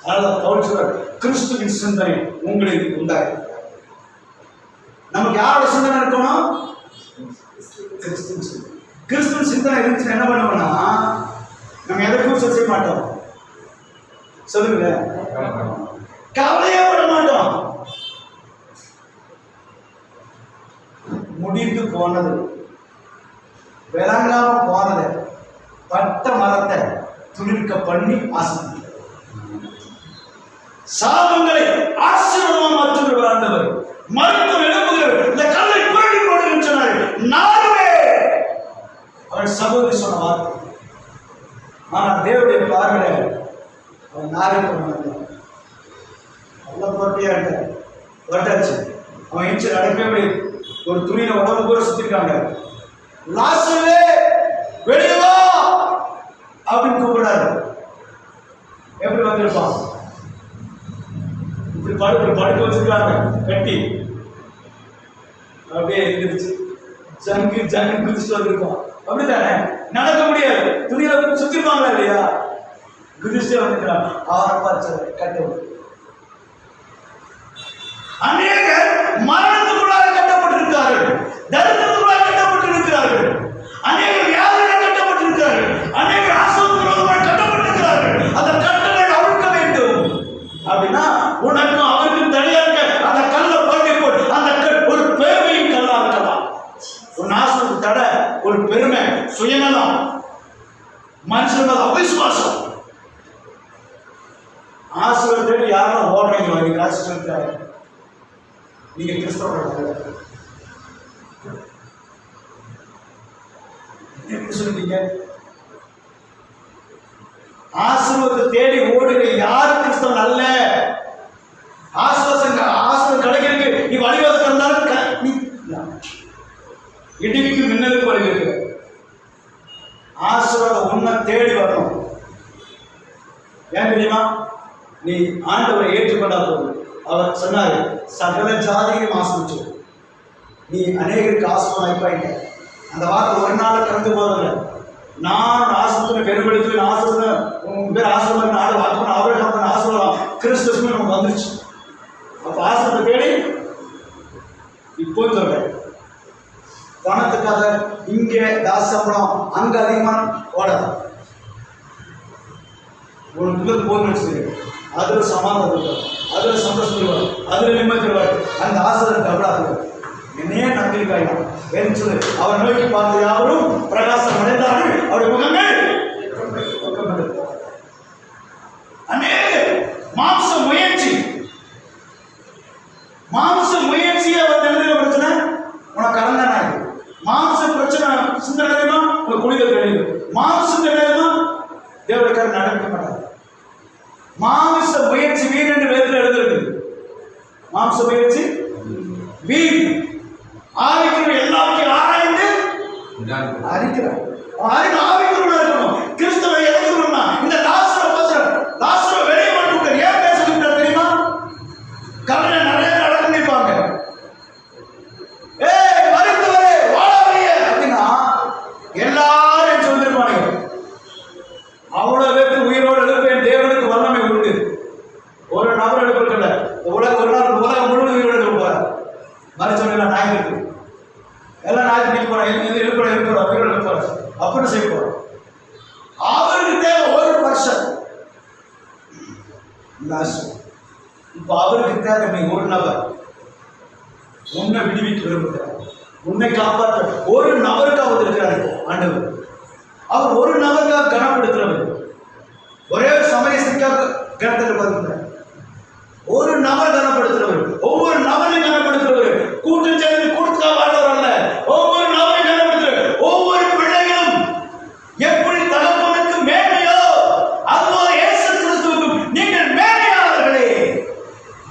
அதனால பவுல் சொல்றார், கிறிஸ்துவின் சிந்தனை உங்களுக்கு உண்டாய். நமக்கு யாரோட சிந்தனை இருக்கணும்? கிறிஸ்துவின் சிந்தனை இருந்துச்சுன்னா என்ன பண்ணுவோம்னா நம்ம எதற்கும் செய்ய மாட்டோம். சொல்லுங்க, கவலையே பட மாட்டோம். முடிந்து போனது, விளங்காம போனது, பட்ட மரத்தை துளிர்க்க பண்ணி ஆசிரியர் சாபங்களை ஆசீர்வாதமா மாற்றுகிறவர் ஆண்டவர். மருத்துவம் எழுப்புகிறவர், இந்த கல்லை புரட்டி போடுன்னு சொன்னார். நானுமே அவன் சகோதரி சொன்ன வார்த்தை. ஆனால் தேவனுடைய பார்வையில அவன் நாரிட்டு நல்ல போட்டியா வட்டாச்சு. அவன் இன்ச்சு நடக்கவே ஒரு துணியில உடம்பு கூட சுத்திருக்காங்க. லாஸ்ட்வே வெளியே வா அப்படின்னு கூப்பிடாரு. எப்படி வந்திருப்பான்? இப்படி படுக்க வச்சிருக்காங்க கட்டி, அப்படியே இருந்துச்சு, ஜங்கு குதிச்சுட்டு வந்திருப்பான். அப்படித்தானே, நடக்க முடியாது, துணியில சுத்திருப்பாங்களா இல்லையா, குதிச்சுட்டே வந்துக்கிறான். ஆரம்ப கட்ட அநேகர் மரணத்துக்குள்ளாக கட்டப்பட்டிருக்கிறார்கள், தரித்திரத்துக்குள்ளாக கட்டப்பட்டிருக்கிறார்கள், அநேகர் வியாதியாக கட்டப்பட்டிருக்கிறார்கள், அநேகர் ஆசீர்வாதமாக கட்டப்பட்டிருக்கிறார்கள். அந்த கட்டளை அவிழ்க்க வேண்டும் அப்படின்னா உனக்கும் அவருக்கும் தனியாக அந்த கல்லை போட்டி போட்டு அந்த ஒரு பெருமையும் கல்லா இருக்கலாம். ஒரு நாசத்துக்கு தடை, ஒரு பெருமை, சுயநலம், மனுஷன் அவிசுவாசம். ஆசீர்வாதத்தை யாரும் ஓடுறீங்க, ஆசீர்வாதத்தை நீங்க கிறிஸ்தவர்கள் எப்படி சொல்றீங்க? ஆசீர்வாதத்தை தேடி ஓடுகிற யார் கிறிஸ்தவன் அல்ல. ஆசீர்வாதம் கிடைக்கிறதுக்கு நீ வழிவாதம் இருந்தாலும் இடிக்கு மின்னலுக்கு வழி இருக்கு. ஆசீர்வாதம் உன்னை தேடி வரணும். ஏன் தெரியுமா? நீ ஆண்டவரை ஏற்றுக்கொண்டா போதும். அவர் சொன்னாரு, சகல ஜாதியும் ஆசிரிச்சு நீ அநேகருக்கு ஆசீர்வாதம் ஆயிட்ட. அந்த வார்த்தை ஒரு நாள் கடந்து போதில்லை. நான் ஆசிரியத்தை பெருமெடுத்து ஆசிரியர் உங்க பேர் ஆசிரியர் நாடு வாக்கு அவர்கள் ஆசிரியலாம் கிறிஸ்துவ நமக்கு வந்துருச்சு. அப்ப ஆசிரியத்தை தேடி இப்போ சொல்றேன், பணத்துக்காக இங்கே தாசம்பளம் அங்க அதிகமான ஓடாது. உனக்கு போய் வச்சு அதுல சமாதானம் இருப்பார், அதுல சந்தோஷம் இருவார், அதுல நிம்மதி இருவார். அந்த ஆசிரியர் டபுளாக என்னையே நம்பியிருக்காங்க என்று சொல்லி அவர் நோக்கி பார்த்து யாரும் பிரகாசம் அடைந்தார்கள். அவருடைய முகங்கள் அநேக மாம்ச முயற்சி வீண் என்று வேதத்தில் எழுதுறது. மாம்ச முயற்சி வீண். ஆவிக்குரிய எல்லாத்தையும் ஆராய்ந்து அறிக்கிறார். ஆவிக்குரிய இருக்கணும். கிறிஸ்துவை எதிர்க்கணும்னா இந்த லாசரை வெளியே மட்டும் ஏன் பேசுகின்ற தெரியுமா? கவலை நிறைய நடந்துப்பாங்க. ஏய் மருத்துவரே வாழவையே அப்படின்னா எல்லாரும் சொல்லிருப்பாங்க. அவ்வளவு பேருக்கு உயிரோடு எழுப்பேன், தேவனுக்கு வல்லமை உண்டு. ஒரு நபர் எழுப்பல, உலகம் முழுவதும் உயிரோடு எழுப்பார். மருத்துவர்கள் நாய்க்கு இருக்கு, எல்லாம் நாய்க்கு நிற்க போறாங்க, எழுப்புற உயிரோடு எழுப்பார். அப்படின்னு செய்ய போறோம். அவருக்கு தேவை ஒரு பர்சன். இப்ப அவருக்கு தேவை நீ ஒரு நபர். உன்னை விடுவிக்க விரும்புகிறார், உன்னை காப்பாற்ற ஒரு நபருக்காக இருக்கிறார் ஆண்டவர். அவர் ஒரு நபருக்காக கனப்படுத்துறவர். ஒரே சமயத்துக்காக கனத்தில் பார்க்கிறார். ஒரு நபர் கனப்படுத்துறவர், ஒவ்வொரு நபரையும் கனப்படுத்துறவர். கூட்டம் சேர்ந்து கூட்டத்துக்காக வாழ்றவர் அல்ல, ஒவ்வொரு நபரையும் கனப்படுத்துறவர். ஒவ்வொரு பிள்ளைகளும் எப்படி தகப்பனுக்கு மேன்மையோ அதுபோல இயேசு கிறிஸ்துவுக்கும் நீங்கள் மேன்மையாளர்களே,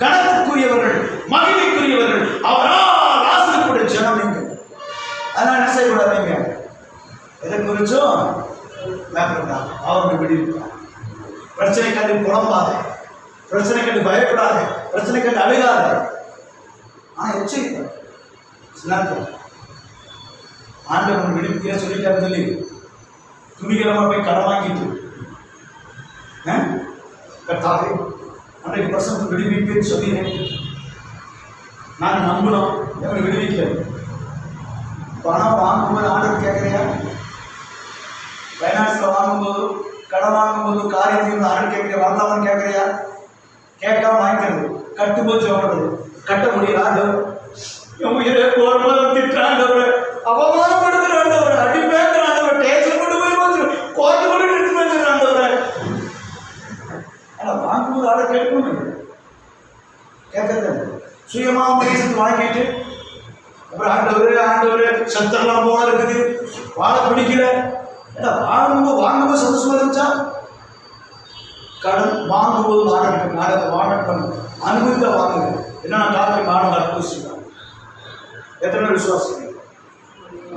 கனத்துக்குரியவர்கள், மகிமைக்குரியவர்கள். அவரால் ஆசைப்படும் ஜனம் நீங்கள். அதனால என்ன செய்யக்கூடாதுங்க, எதை குறிச்சும் அவருடைய விடுவிப்பார். பிரச்சனை கண்டு புலம்பாத, பிரச்சனை கண்டு பயப்படாத, பிரச்சனை கண்டு அழுகாத. ஆனா எச்சரிக்கை, ஆண்டவன் விடுவிக்க சொல்லிட்டாரு சொல்லி துணிகரமா போய் கடன் வாங்கிட்டு கர்த்தாவே 100% விடுவிப்பேன்னு சொல்லினேன். நான் நம்பணும், எவனை விடுவிக்கல. பணம் வாங்கும்போது ஆண்டவர் கேட்கறியா? பைனான்ஸ்ல வாங்கும்போது, கடன் வாங்கும்போது, காரியத்தையும் ஆண்டவர் கேட்கறியா? வரலாமான்னு கேட்கறியா? கேட்காம வாங்கிக்கிறது, கட்டும்போது சொல்றது. கட்ட முடியல ஆண்டவர், என் உயிரை போர்ம திட்டாண்டவர், அவமானப்படுத்துறாண்டவர், அடி பேசுறாண்டவர், டேஸ்ல கொண்டு போய் கோர்ட்டு கொண்டு எடுத்து வச்சுறாண்டவர். ஆனால் வாங்கும்போது ஆட கேட்கணும், கேட்கறது சுயமா பேசிட்டு வாங்கிட்டு அப்புறம் ஆண்டவர் சத்தெல்லாம் போல இருக்குது, வாழ பிடிக்கல. வாங்கும்போது சந்தோஷமா இருந்துச்சா? கடன் வாங்கும்போது வாடகை பண்ணு, அனுபவித்த வாங்குங்க. என்ன காப்பி மாணவர் அனுபவிச்சுட்டாங்க. எத்தனை விசுவாசம்?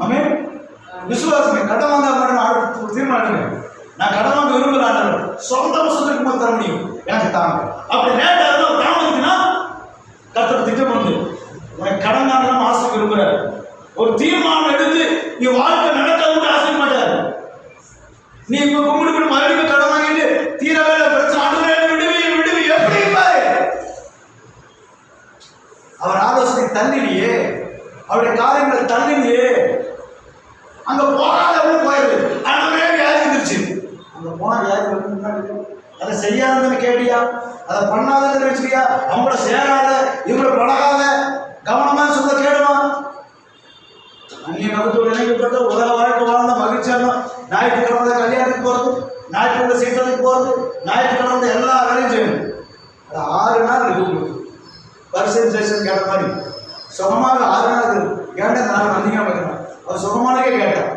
ஆமே விசுவாசமே. கடன் வாங்க மாட்டேன் தீர்மானம். நான் கடன் வாங்க விரும்பல, சொந்த வருஷத்துக்கு போது தர முடியும் எனக்கு தாங்க. அப்படி லேட்டா இருந்தால் தாமதிக்குன்னா கர்த்தர் திட்டம் வந்து உனக்கு கடன் தாங்க ஆசை விரும்புகிறார். ஒரு தீர்மானம் எடுத்து நீ வாழ்க்கை நடக்க ஆசை மாட்டார். நீ இப்ப கும்பிட்டு மறுபடியும் கடன் வாங்கிட்டு தீர வேலை பிரச்சனை விடுவி எப்படி இருப்பாரு? அவர் ஆலோசனை தள்ளினியே, அவருடைய காரியங்களை தள்ளினியே. அங்க போகாதவங்க போயிடுது, அங்கே வியாதி வந்துருச்சு. அங்க போன வியாதி வந்து முன்னாடி அதை செய்யாதன்னு கேட்டியா? அதை பண்ணாதன்னு வச்சுக்கியா? அவங்கள சேராத, இவங்கள பழகாத, கவனமா சொல்ல கேடுமா? அந்நிய நபத்தோடு இணைக்கப்பட்ட உலக வாழ்க்கை வாழ்ந்த மகிழ்ச்சியாக ஞாயிற்றுக்கிழமை கல்யாணத்துக்கு போகிறது, ஞாயிற்றுக்கிழமை சீட்டத்துக்கு போகிறது, ஞாயிற்றுக்கிழமை எல்லா வேலையும் செய்யணும். அது 6 நாள் இருக்கு. பர்சன்டேஷன் கேட்ட மாதிரி சுகமாக 6 நாள் இருக்கு. கேட்ட நான் அதிகமாக வைக்கிறேன், அது சுகமானே கேட்டேன்.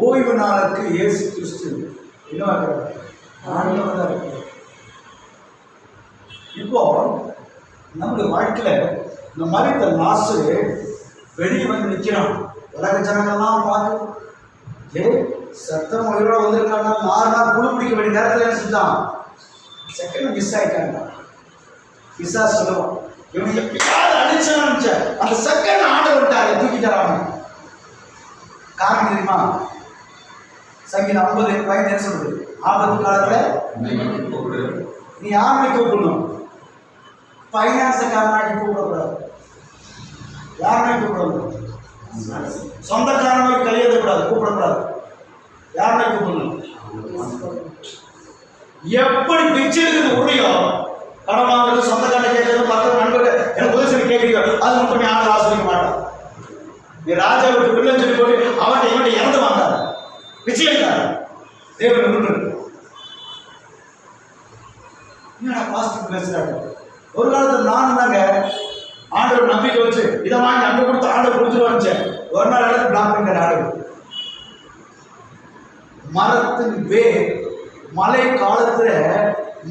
ஓய்வு நாளுக்கு இயேசு கிறிஸ்து என்ன ஆண்டவர். இப்போ நம்முடைய வாழ்க்கையில இந்த மாதிரி லாஸ்ட் வெளியே வந்து நிற்கிறான். உலக ஜனங்கள்லாம் பார்த்து சத்தம் உயிரோட வந்திருக்காங்க. 4 நாள் குழு பிடிக்க வேண்டிய நேரத்தில் என்ன செஞ்சான்? செகண்ட் மிஸ் ஆயிட்டாங்க. மிஸ்ஸா சொல்லுவோம், இவனுக்கு எப்படியாவது அடிச்சான்னு அந்த செகண்ட் ஆட விட்டாரு, தூக்கிட்டாராங்க. காரணம் தெரியுமா? சங்கீதம் 50 என்ன சொல்றது? ஆபத்து காலத்துல நீ யாருமே கூப்பிடணும். பைனான்ஸுக்காரனாக்கி கூப்பிடக்கூடாது, யாருமே கூப்பிடணும். சொந்தக்காரனுக்கு கையெழுத்தக்கூடாது, கூப்பிடக்கூடாது, யாருமே கூப்பிடணும். எப்படி பிச்சை இருக்குது உடையோ கடன் வாங்குறது, சொந்தக்காரனை கேட்கறது, பக்கத்து நண்பர்கள் எனக்கு உதவி சொல்லி கேட்கிறீங்க, அது மட்டும் யாரும் ஆசிரிக்க மாட்டான். நீ ராஜாவுக்கு பிள்ளை சொல்லி போட்டு அவன் இவன் இறந்து வாங்காத நிச்சயம் தேவன் விரும்புறது. என்னடா பாசிட்டிவ் பேசுறாங்க. ஒரு காலத்தில் நானும் தாங்க ஆண்டவர் நம்பிக்கை வச்சு இதை வாங்கி அங்கே கொடுத்து ஆண்டவர் கொடுத்துருவாங்க. ஒரு நாள் இடத்துல பிளாக் பண்ணுற ஆண்டவர் மரத்தின் வேர் மழை காலத்துல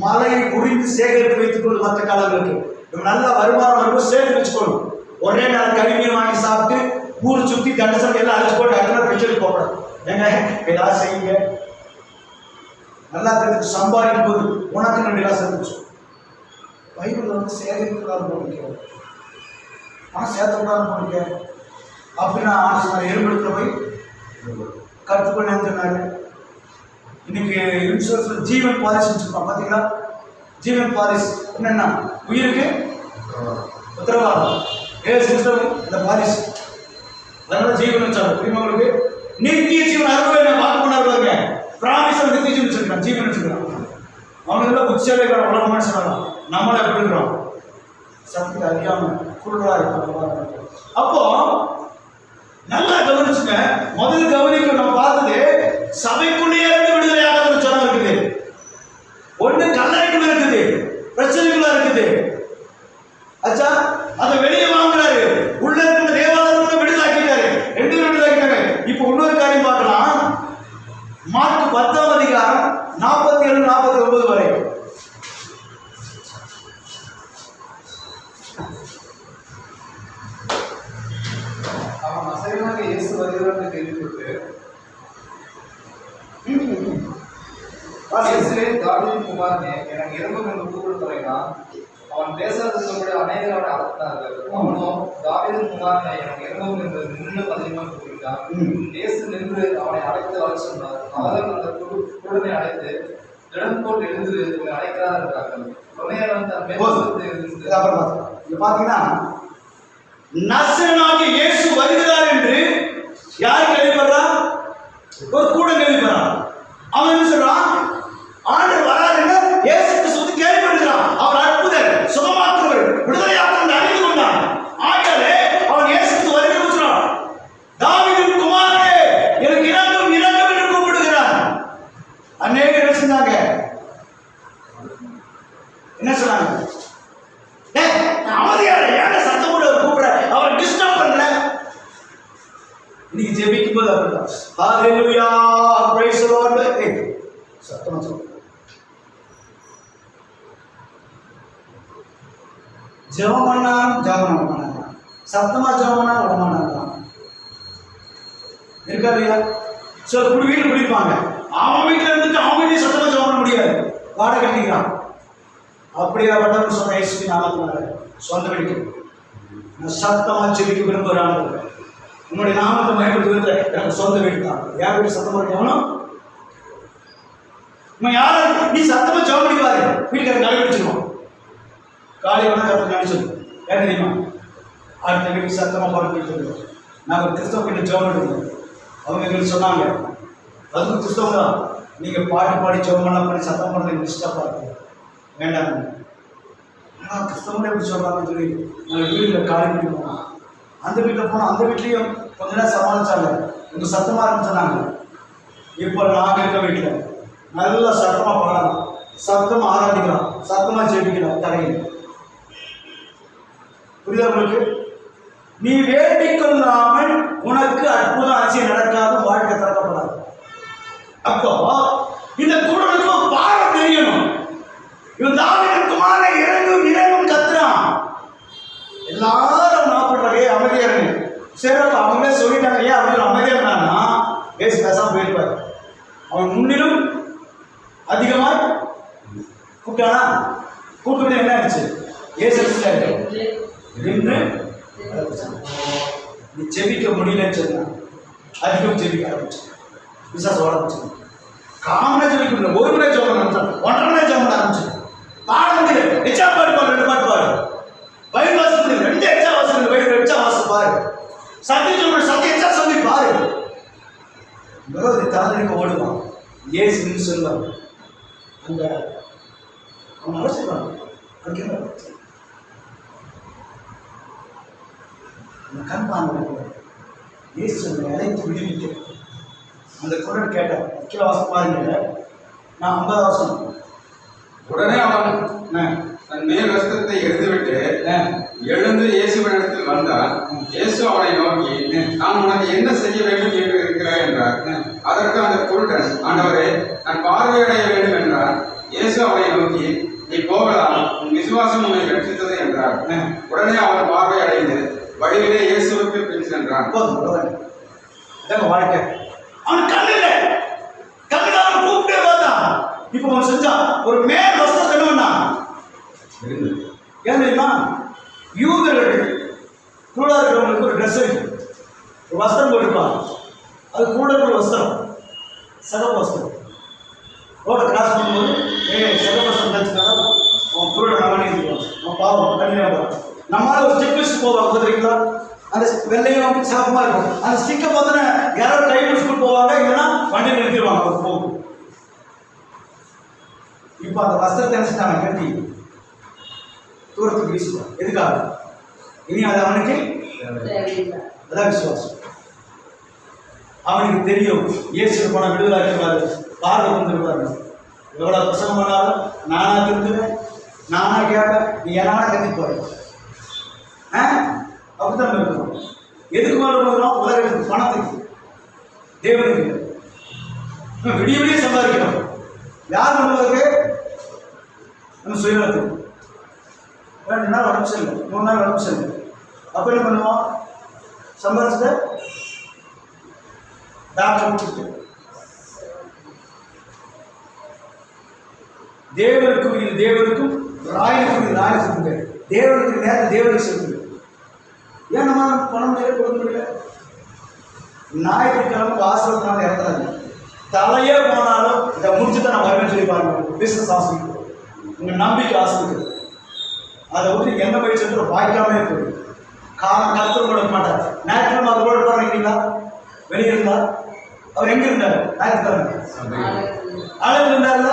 மழையை உறிந்து சேகரித்து வைத்துக் கொள்ளும். மற்ற காலங்களுக்கு நல்ல வருமானம் வரும்போது சேர்த்து வச்சுக்கணும். ஒரே நாள் கழிவுநீர் வாங்கி சாப்பிட்டு ஊர் சுத்தி தண்டசம் எல்லாம் அழைச்சு போட்டு அதெல்லாம் பிரச்சனை போகணும். ஏங்க ஏதாவது செய்யுங்க. நல்லா தெரிஞ்சு சம்பாதிக்கும் போது உனக்கு 2 காசு இருந்துச்சு. பைபிள் வந்து சேகரிக்கிறாரு போனிக்க, ஆனால் சேர்த்துக்கூடாது போனிக்க அப்படின்னு ஆலோசனை ஏற்படுத்த போய் கற்றுக்கொள்ளேன்னு சொன்னாரு. இன்னைக்கு இன்சூரன்ஸ் ஜீவன் பாலிசி வச்சுருப்பான் பார்த்தீங்களா? ஜீவன் பாலிசி என்னன்னா உயிருக்கு உத்தரவாதம். சிஸ்டம் இந்த பாலிசி அதனால ஜீவன் வச்சாங்க. பிரிமங்களுக்கு நித்திய ஜீவன் அறுபது பார்க்க பண்ணாருங்க. பிராமிஸ் நித்திய ஜீவன் வச்சிருக்கான், ஜீவன் வச்சிருக்கான். அவனுக்கு உச்சலை உலகமான சொல்லலாம். நம்மளை எப்படி இருக்கிறோம்? சக்தி அறியாம குழுவா இருக்காங்க. அப்போ நல்லா கவனிச்சுங்க. முதல் கவனிக்க நம்ம பார்த்தது சபைக்குள்ளேயே இருந்து விடுதலையாக சொன்ன இருக்குது. ஒண்ணு கல்லறைக்குள்ள இருக்குது, பிரச்சனைக்குள்ள இருக்குது. அச்சா அதை வெளியே வாங்குறாரு, உள்ள இருக்கிற தேவாலயத்தை விடுதலாக்கிட்டாரு, 2 விடுதலாக்கிட்டாரு. இப்போ இன்னொரு காரியம் பார்க்கலாம். மார்க் 10ஆம் அதிகாரம் 47-49 வரை. அவன் நசரேயனாக இயேசு வருகிறார் என்று கேள்விப்பட்டு இயேசுவே தாவீதின் குமாரனே எனக்கு இரங்கும் என்று கூப்பிட்டு தொடங்கினான். அவன் பேசாதபடி அநேகர் அவனை அகற்றினார்கள். அவனோ தாவீதின் குமாரனே எனக்கு இரங்கும் என்று இன்னும் அதிகமாக கூப்பிட்டான். இயேசு நின்று அவனை அழைத்து வர சொன்னார். அவர்கள் அந்த குருடனை அழைத்து திடம் போல் எழுந்து உன்னை அழைக்கிறார் என்றார்கள். பாத்தீங்கன்னா நசரேயனாகிய இயேசு வருகிறார் என்று யார் கேள்விப்படுறான்? ஒரு கூட்டம் கேள்விப்படுறான். அவன் என்ன சொல்றான்? ஆண்டவர் வராருன்னு இயேசு கிறிஸ்து கேள்விப்படுகிறான். அவர் அற்புதர், சுகமாக்குவர், விடுதலையாக்குவர் அறிந்து கொண்டான். ஆகவே அவன் இயேசு கிறிஸ்து வருகிறார் சொல்றான். தாவீதின் குமாரனே எனக்கு இரங்கும் இரங்கும் என்று கூப்பிடுகிறான். அநேகர் என்ன சொன்னாங்க? என்ன சொன்னாங்க? அமைதியார ஏன் சத்தம் போட கூப்பிடுற? அவர் டிஸ்டர்ப் பண்ணல. இன்னைக்கு ஜெபிக்கும் போது அப்படிதான். ஹalleluya praise the lord. சத்தமா சொல்லு. ஜெபம் பண்ணா சத்தமா ஜெபம் பண்ணா விடமாட்டாங்க. இருக்கா இல்லையா? சில வீடு குடிப்பாங்க. அவன் வீட்டுல இருந்துட்டு அவன் வீட்டையும் சத்தமா ஜெபம் பண்ண முடியாது, வாடகை கட்டிக்கிறான். அப்படியே பட்டவன் சொன்ன இயேசுவின் நாமத்தினால சொந்த வீட்டுக்கு சத்தமா ஜெபிக்க விரும்புகிறான். உன்னுடைய நாமத்தை மயப்படுத்துவது எனக்கு சொந்த வீடு தான். யார் வீட்டு சத்தமா இருக்கணும்? யாரும் நீ சத்தமா ஜெபம் பண்ணி பாரு, வீட்டுக்காரர் காலி வச்சிருவோம். காலி வேணா கருத்து நினைச்சிருக்கோம். ஏன் தெரியுமா? அடுத்த வீட்டுக்கு சத்தமா பாட்டு நாங்கள் கிறிஸ்தவ கிட்ட ஜெபம் பண்ணுறோம். அவங்க எங்களுக்கு சொன்னாங்க, அதுவும் கிறிஸ்தவம் தான், நீங்க பாட்டு பாடி ஜெபம் பண்ணி சத்தம் பண்ணுறது டிஸ்டர்பாக இருக்கு, வேண்டாம். ஆனால் கிறிஸ்தவங்களே எப்படி சொல்கிறாங்கன்னு சொல்லி நாங்கள் வீட்டில் காலி பண்ணி போனோம். அந்த வீட்டில் போனோம். அந்த வீட்லேயும் கொஞ்ச நேரம் சமாளிச்சாங்க, உங்கள் சத்தமாக இருக்குன்னு சொன்னாங்க. இப்போ நாங்கள் இருக்க வீட்டில் நல்லா சத்தமாக பாடலாம், சத்தமாக ஆராதிக்கலாம், சத்தமாக ஜெபிக்கலாம் தரையில். புரியுதா உங்களுக்கு? நீ வேண்டிக் கொள்ளாமல் உனக்கு அற்புதம் அதிசயம் நடக்காத வாழ்க்கை திறக்கப்படாது. அப்போ இந்த குருடனுக்கு பாடம் தெரியணும். இவன் தாவீதின் குமாரனே இரங்கும் இரங்கும் கத்துறான். எல்லாரும் நாப்படுறாங்க, அமைதியா இருங்க. சரி, அவங்களே சொல்லிட்டாங்க, ஏன் அவங்க அமைதியா இருந்தாங்கன்னா பேசி பேசாம போயிருப்பாரு. அவன் முன்னிலும் அதிகமா கூப்பிட்டானா? கூப்பிட்டு என்ன ஆச்சு? ஏசு நின்று நீ ஜெபிக்க முடியலன்னு சொன்னா அதிகம் ஜெபிக்க ஆரம்பிச்சு விசாசம் ஆரம்பிச்சு. காமனா ஜெபிக்க ஒரு மணி ஜெபம் ஆரம்பிச்சு, 1.5 மணி ஜெபம் ஆரம்பிச்சு. பாட முடியல, எச்சா பாடு பாடு, 2 பாட்டு பாடு, பைபிள் வாசிப்பு 2 எச்சா வாசல், பைபிள் எச்சா வாசி பாரு, சத்தியம் சொல்ற சத்தியம் எச்சா சொல்லி பாரு. விரோதி தாழ்நிலைக்கு ஓடுவான். ஏசுன்னு சொல்லுவாங்க. அந்த அவன் அவசியம் கண் பாங்க இயேசு அழைத்து விடுவிக்க அந்த குரல் கேட்டார். முக்கிய வாசம் பாருங்க, நான் 50 வருஷம். உடனே அவன் தன் மேல் வஸ்திரத்தை எடுத்துவிட்டு எழுந்து இயேசுவினிடத்தில் வந்தார். இயேசு அவனை நோக்கி, நான் உனக்கு என்ன செய்ய வேண்டும் என்று இருக்கிறாய் என்றார். அதற்கு அந்த குருடன், ஆண்டவரே, நான் பார்வையடைய வேண்டும் என்றார். இயேசு அவனை நோக்கி, நீ போகலாம், உன் விசுவாசம் உன்னை ரட்சித்தது என்றார். உடனே அவன் பார்வை அடைந்து வழியிலே இயேசுவுக்கு பின் சென்றான். வாழ்க்கை அவன் கண்ணுல கண்ணுதான் கூப்பிட்டே பார்த்தான். இப்ப அவன் செஞ்சான் ஒரு மேல் வஸ்திரம் என்னன்னா ஏன் தெரியுமா? யூதர்கள் கூட இருக்கிறவங்களுக்கு ஒரு ட்ரெஸ் இருக்கு, ஒரு வஸ்திரம் போட்டிருப்பாங்க. அது கூட இருக்கிற வஸ்திரம் சகப்பு வஸ்திரம். ரோட்டை கிராஸ் பண்ணும்போது சகப்பு வஸ்திரம் தச்சுக்காக அவன் கூட நம்ம அவன் பாவம் கண்டிப்பாக நம்மளால ஒரு செக் லிஸ்ட் போவாங்க தெரியுங்களா? அந்த வெள்ளையும் சிறப்பமா இருக்கும். அந்த ஸ்டிக்கை பார்த்தோன்னா யாராவது கை பிடிச்சிட்டு போவாங்க, இல்லைன்னா வண்டி நிறுத்திடுவாங்க அவர் போகும். இப்போ அந்த வஸ்திரத்தை நினைச்சிட்டாங்க கட்டி தூரத்துக்கு வீசுவான். எதுக்காக? இனி அது அவனுக்கு அதான் விசுவாசம். அவனுக்கு தெரியும் இயேசு போன விடுதலாக்கிடுவாரு, பார்வை வந்துடுவாரு. எவ்வளோ பிரசவம் பண்ணாலும் நானா திருந்துவேன், நானா கேட்பேன், நீ என்னால கத்திப்பாரு. அப்படித்தான் இருக்கணும். எதுக்கு மேலே போகிறோம்? உலகத்துக்கு, பணத்துக்கு, தேவனுக்கு. விடிய விடிய சம்பாதிக்கணும். யார் பண்ணுவதற்கு? நம்ம சுயநலத்துக்கு. 2 நாள் உடம்பு சரியில்லை, 3 நாள் உடம்பு சரியில்லை. அப்போ என்ன பண்ணுவோம்? சம்பாதிச்சுட்டு டாக்டர் முடிச்சுட்டு தேவனுக்கும் இது தேவனுக்கும், ராயனுக்கும் இது ராயனுக்கும். தேவனுக்கு நேரத்தை தேவனுக்கு செலுத்துது. ஏன் நம்ம பணம் நேரம் கொடுக்க முடியல? ஞாயிற்றுக்கிழமை ஆசிரியத்தினால இறந்துறாங்க. தலையே போனாலும் இதை முடிச்சுதான் நான் வருவேன் சொல்லி பாருங்க. பிசினஸ் ஆசிரியர் உங்க நம்பிக்கை ஆசிரியர் அதை விட்டு எந்த பயிற்சி வாய்க்காமலே போயிடும். காலம் கருத்து கொடுக்க மாட்டார். ஞாயிற்றுக்கிழமை அவர் கூட போறீங்களா? வெளியே இருந்தா அவர் எங்க இருந்தார்? ஞாயிற்றுக்கிழமை ஆளுங்க இருந்தார்ல.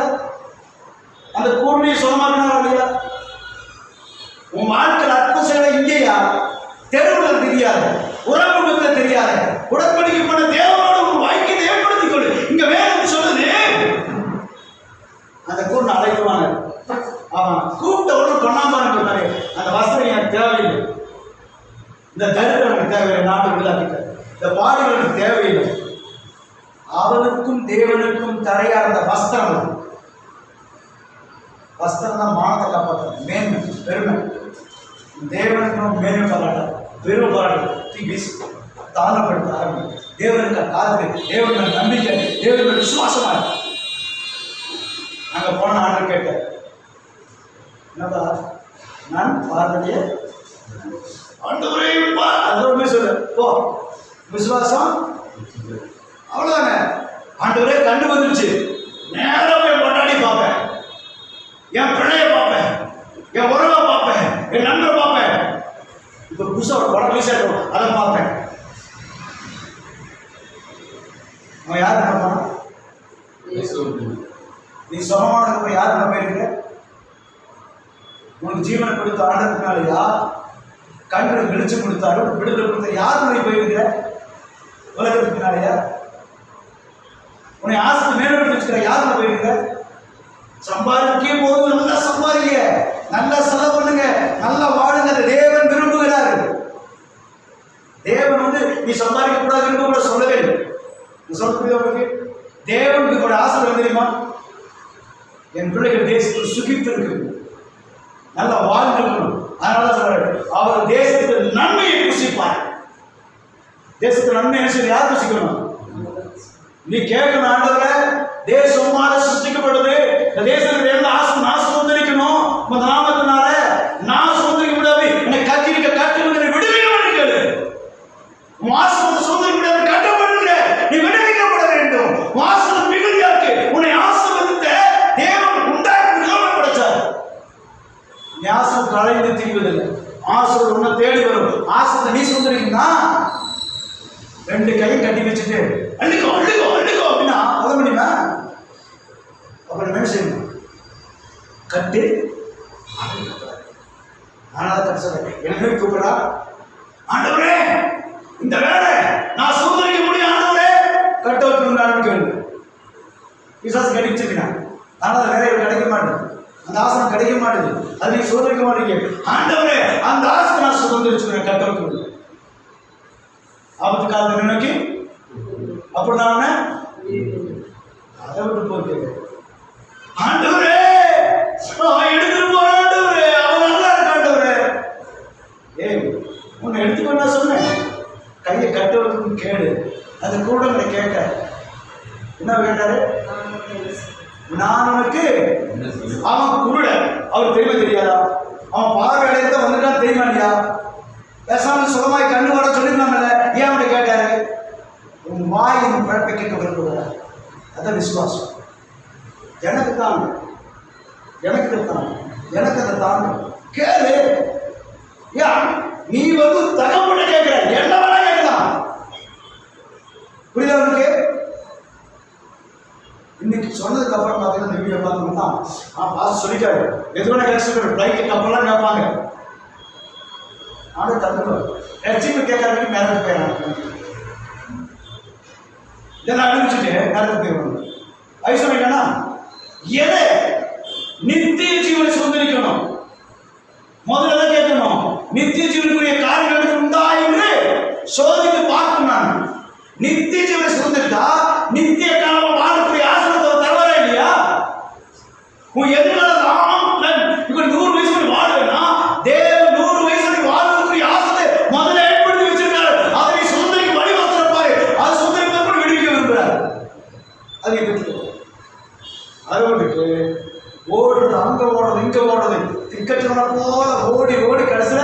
அந்த கூட்டணியை சுகமாக்கினாரா இல்லையா? உன் வாழ்க்கையில் அற்புதம் செய்ய இங்கேயா? தெருவில் தெரியாது, உறவுகளுக்கு தெரியாது. உடன்படிக்கை பண்ண தேவனோட ஒரு வாக்கியத்தை ஏற்படுத்திக் கொள்ளு. இங்க வேணும் சொல்லுது. அந்த கூட்ட அழைக்குவாங்க. அவன் கூப்பிட்ட ஒன்றும் பண்ணாம சொன்னாரு, அந்த வசதி எனக்கு தேவையில்லை, இந்த தரித்திரம் எனக்கு தேவையில்லை, நாட்டு விழாக்கிட்ட இந்த பாடுகள் எனக்கு தேவையில்லை. அவனுக்கும் தேவனுக்கும் தரையா இருந்த வஸ்திரம். வஸ்திரம் தான் மானத்தை காப்பாற்ற மேன்மை, பெருமை. தேவனுக்கு மேன்மை பாராட்ட, பெருமை பாராட்டு வீசி தாழ்மைப்படுத்த ஆரம்பிக்கும். தேவனுக்கு காத்து, தேவனுக்கு நம்பிக்கை, தேவனுக்கு விசுவாசமா இருக்கு. அங்க போன ஆண்டு கேட்டேன், என்னப்பா நான் பார்வைய ஆண்டவரே அதோட சொல்லு போ, விசுவாசம் அவ்வளவுதானே. ஆண்டவரே கண்டு வந்துருச்சு, நேரம் போய் கொண்டாடி பார்ப்பேன், என் பிள்ளைய பார்ப்பேன், என் உறவை பார்ப்பேன், என் நண்பரை பார்ப்பேன். இப்ப புதுசா ஒரு படம் ரிலீஸ் ஆகிடும், அதை பார்ப்பேன். அவன் யார் நடப்பான்? நீ சுகமானதுக்கு யார் நம்ம போயிருக்க? உனக்கு ஜீவனை கொடுத்த ஆண்டதுனால யார்? கண்களை வெளிச்சம் கொடுத்தாலும் விடுதலை கொடுத்த யார் நீ போயிருக்கிற? உலகத்துக்குனாலயா? உன்னை ஆசை மேலும் வச்சுக்கிற யார் போயிருக்கிற? சம்பாதிக்கும் போது நல்லா சம்பாதிக்க, நல்லா செலவு பண்ணுங்க, நல்லா வாழுங்க. தேவன் விரும்புகிறார். தேவன் நீ சம்பாதிக்க கூடாது கூட சொல்லவே இல்லை. சொல்றது தேவனுக்கு கூட ஆசை தெரியுமா? என் பிள்ளைகள் தேசத்தில் சுகித்து இருக்கு, நல்லா வாழ்ந்துக்கணும். அதனால சொல்றாரு, அவர் தேசத்தில் நன்மையை புசிப்பார். தேசத்தில் நன்மை என்ன யார் புசிக்கணும்? நீ கேட்கணும், ஆண்டவரே தேசம் சிருஷ்டிக்கப்படுது, இந்த தேசத்துக்கு என்ன ஆசை நான் சுதந்திரிக்கணும், உங்க நாமத்தினால நான் சுதந்திரிக்க முடியாது, என்னை கத்திரிக்க கட்டு விடுவிக்க கேளு. மாசம் சுதந்திரிக்க முடியாது, கட்டப்படுகிற நீ விடுவிக்கப்பட வேண்டும். மாசம் மிகுதியாக்கு உன்னை ஆசீர்வதித்த தேவன் உண்டாக்கி படைச்சார். நீ ஆசை கலைந்து தீர்வதில்லை, ஆசை உன்னை தேடி வரும். ஆசை நீ சுதந்திரிக்கா 2 கையும் கட்டி வச்சுட்டு அள்ளிக்கோ அள்ளிக்கோ அள்ளிக்கோ அப்படின்னா உதவ முடியுமா? அப்புறம் என்ன செய்யணும்? கட்டு. அதனால தான் சொல்றேன், என்ன கூப்பிடா, ஆண்டவரே இந்த வேலை நான் சுதந்திரிக்க முடியும், ஆண்டவரே கட்ட வச்சுருந்தாலும் கேள்வி. விசுவாசம் கட்டி வச்சிருக்கேன், ஆனால் நிறைய கிடைக்க மாட்டேன். அந்த ஆசனம் கிடைக்க மாட்டேது. அது நீ சோதரிக்க மாட்டீங்க. ஆண்டவரே அந்த ஆசனை நான் சுதந்திரிச்சுக்கிறேன் கட்டவுக்கு ஆபத்து காலத்தை நினைக்கி அப்படி நான் அதை விட்டு போட்டு ஆண்டவரே எடுத்துட்டு போற ஆண்டவரே அவன் நல்லா இருக்க ஆண்டவரே. ஏய் உன்னை எடுத்துக்கோ நான் சொன்னேன். கையை கட்டவுக்கு கேடு. அந்த கூடங்களை கேட்க என்ன கேட்டாரு? நான் உனக்கு அவன் குருட அவர் தெரியாதா? அவன் பார்வை அடையத்த வந்துட்டான் தெரியுமா இல்லையா? பேசாமல் சுகமாய் கண்ணு வர சொல்லிருந்தாங்கல்ல, ஏன் அவனை கேட்டாரு? உன் வாய் உன் பிறப்பை கேட்க விரும்புகிற அதான் விசுவாசம். எனக்கு தான் எனக்கு அதை தாங்க கேளு. ஏன் நீ வந்து தகப்பட கேட்கிற என்ன வேணா கேட்கலாம். புரியுதா உனக்கு? இன்னைக்கு சொன்னதுக்கு அப்புறம் பார்த்தீங்கன்னா இந்த வீடியோ பார்த்தோம்னா பார்த்து சொல்லிட்டாரு எதுவான கேட்க ஃப்ளைட்டு கப்பெல்லாம் கேட்பாங்க. நானும் தந்துடுவேன். ரசிப்பு கேட்கறதுக்கு மேலே போயிடறாங்க. இதெல்லாம் அனுப்பிச்சுட்டு மேலே போயிடுவாங்க. ஐசம் இல்லைன்னா எதை நித்திய ஜீவனை சுதந்திரிக்கணும். முதல்ல கேட்கணும், நித்திய ஜீவனுக்குரிய காரியங்களுக்கு உண்டாயிரு சோதித்து பார்க்கணும். நான் நித்திய ஜீவனை சுதந்திரித்தா நித்திய காலம் வாழக்கூடிய ஆசனத்தை தருவாரா இல்லையா? உன் எதிர்காலம் இப்ப 100 வயசு வாழ்வேன்னா தேவன் 100 வயசு வாழ்வதற்குரிய ஆசனத்தை முதல்ல ஏற்படுத்தி வச்சிருக்காரு. அதை சுதந்திரிக்க வழிவகுத்திருப்பாரு. அது சுதந்திரிப்பதை கூட விடுவிக்க விரும்புறாரு. அதை பற்றி அறுவடைக்கு ஓடுறது, அங்க ஓடுறது, இங்க ஓடுறது, திக்கற்றவனை போல ஓடி ஓடி கடைசியில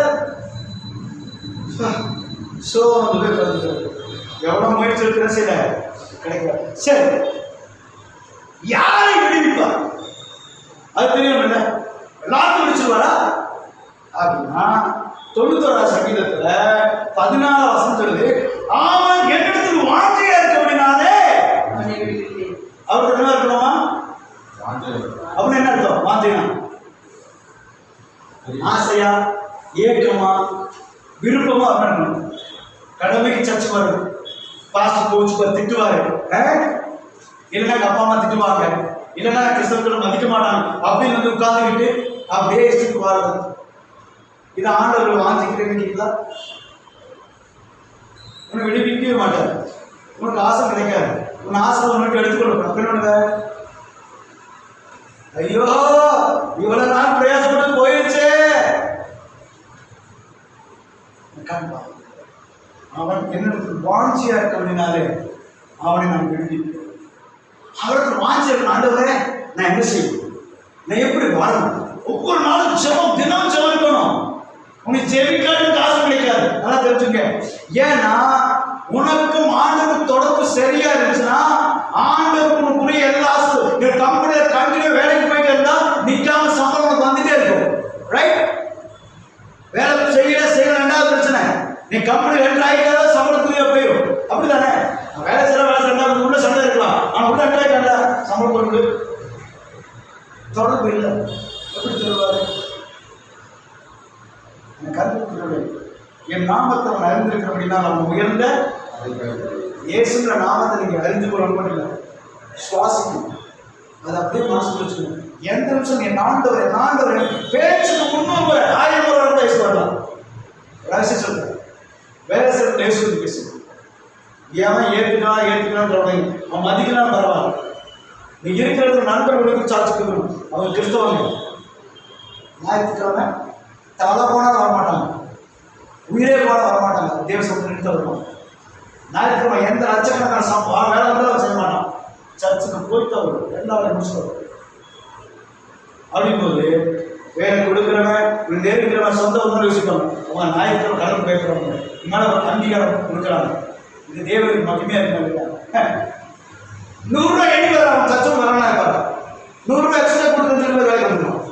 எவ்வளவு முயற்சி இருக்கிற சில கிடைக்கிறார். சரி, யாரை விடுவிப்பார்? அது தெரியும் இல்ல, எல்லாத்தையும் விடுச்சுருவாரா அப்படின்னா 91 சங்கீதத்துல 14 வசனம் சொல்லுது, அவன் என்னிடத்தில் வாஞ்சியா இருக்க அப்படின்னாலே அவருக்கு என்ன இருக்கணுமா? அப்படின்னு என்ன அர்த்தம்? வாஞ்சினா ஆசையா, ஏக்கமா, விருப்பமா இருக்கணும். கடமைக்கு சர்ச்சை வருது, பாஸ்டர் கோச்சு திட்டுவாரு, இல்லைன்னா அப்பா அம்மா திட்டுவாங்க, இல்லைன்னா கிறிஸ்தவர்களை மதிக்க மாட்டாங்க அப்படின்னு வந்து உட்கார்ந்துக்கிட்டு அப்படியே இஷ்டத்துக்கு வாருது. இதை ஆண்டவர்கள் வாஞ்சிக்கிறீங்களா? உனக்கு விடுவிக்கவே மாட்டார். உனக்கு ஆசை கிடைக்காது. உன் ஆசை உனக்கு எடுத்துக்கொள்ள அப்படின்னா ஐயோ இவ்வளவு நாள் பிரயாசப்பட்டு போயிடுச்சு. அவன் என்னிடத்து வாஞ்சியா இருக்க அப்படின்னாலே அவனை நான் விடுவிப்பேன். அவருக்கு வாஞ்சி இருக்க ஆண்டவரே நான் என்ன செய்வேன்? நான் எப்படி வாழணும்? ஒவ்வொரு நாளும் ஜெபம், தினம் ஜெபம் இருக்கணும். உனக்கு ஜெபிக்காது காசு கிடைக்காது. நல்லா தெரிஞ்சுங்க. ஏன்னா உனக்கும் ஆண்டவருக்கு தொடர்பு சரியா இருந்துச்சுன்னா ஆண்டவருக்கு உனக்குரிய எல்லா கம்பெனியில கண்டினியூ வேலைக்கு போயிட்டு இருந்தா நிக்காம சம்பளம் உனக்கு வந்துட்டே இருக்கும். ரைட்? வேலை செய்யல ரெண்டாவது பிரச்சனை. நீ கம்பெனி 2 ஆகிட்டாலும் சம்பளத்துக்குரிய போயிடும். அப்படித்தானே? வேலை செய்யற வேலை ரெண்டாவது உள்ள சண்டை இருக்கலாம், ஆனா உள்ள 2 ஆகிட்டா சம்பளம் போட்டு தொடர்பு இல்லை. எப்படி சொல்லுவாரு? கருத்து என் நாமத்தை அவன் அறிந்திருக்கிற அப்படின்னா அவன் உயர்ந்த இயேசுங்கிற நாமத்தை நீங்க அறிந்து கொள்ளணும் மட்டும் இல்லை, சுவாசிக்கணும். அதை அப்படியே மனசு வச்சுக்கணும். எந்த நிமிஷம் என் ஆண்டவர் பேச்சுக்கு 300 1000 முறை பேச வரலாம். ரகசியம் சொல்றேன், வேலை செய்யறது பேசுறது பேசுவோம். ஏன் ஏற்றுக்கலாம் அவன் மதிக்கலாம் பரவாயில்ல. நீ இருக்கிற நண்பர்களுக்கு சாட்சிக்கணும். அவங்க கிறிஸ்தவங்க ஞாயிற்றுக்கிழமை தலை போனால் வரமாட்டாங்க, உயிரே போல வரமாட்டாங்க. தேவ சமூகத்தை வருவாங்க. ஞாயிற்றுக்கிழமை எந்த லட்சக்கணக்கான வேலை வந்தாலும் செய்ய மாட்டான். சர்ச்சுக்கு போயிட்டு வரும், 2 முடிச்சு வரும். அப்படிங்கும்போது வேலை கொடுக்குறவன் நேருக்கிறவன் சொந்த ஒன்று யோசிப்பாங்க. அவங்க ஞாயிற்றுக்கிழமை கடன் பேசுறவங்க இன்னால ஒரு அங்கீகாரம் கொடுக்குறாங்க. இது தேவனுக்கு மகிமையா இருக்காங்க. 100 ரூபாய் எண்ணி வர அவன் சச்சம் வரணும் இருப்பாங்க. 100 ரூபாய் எக்ஸ்ட்ரா கொடுத்து வேலை கொடுக்கணும்.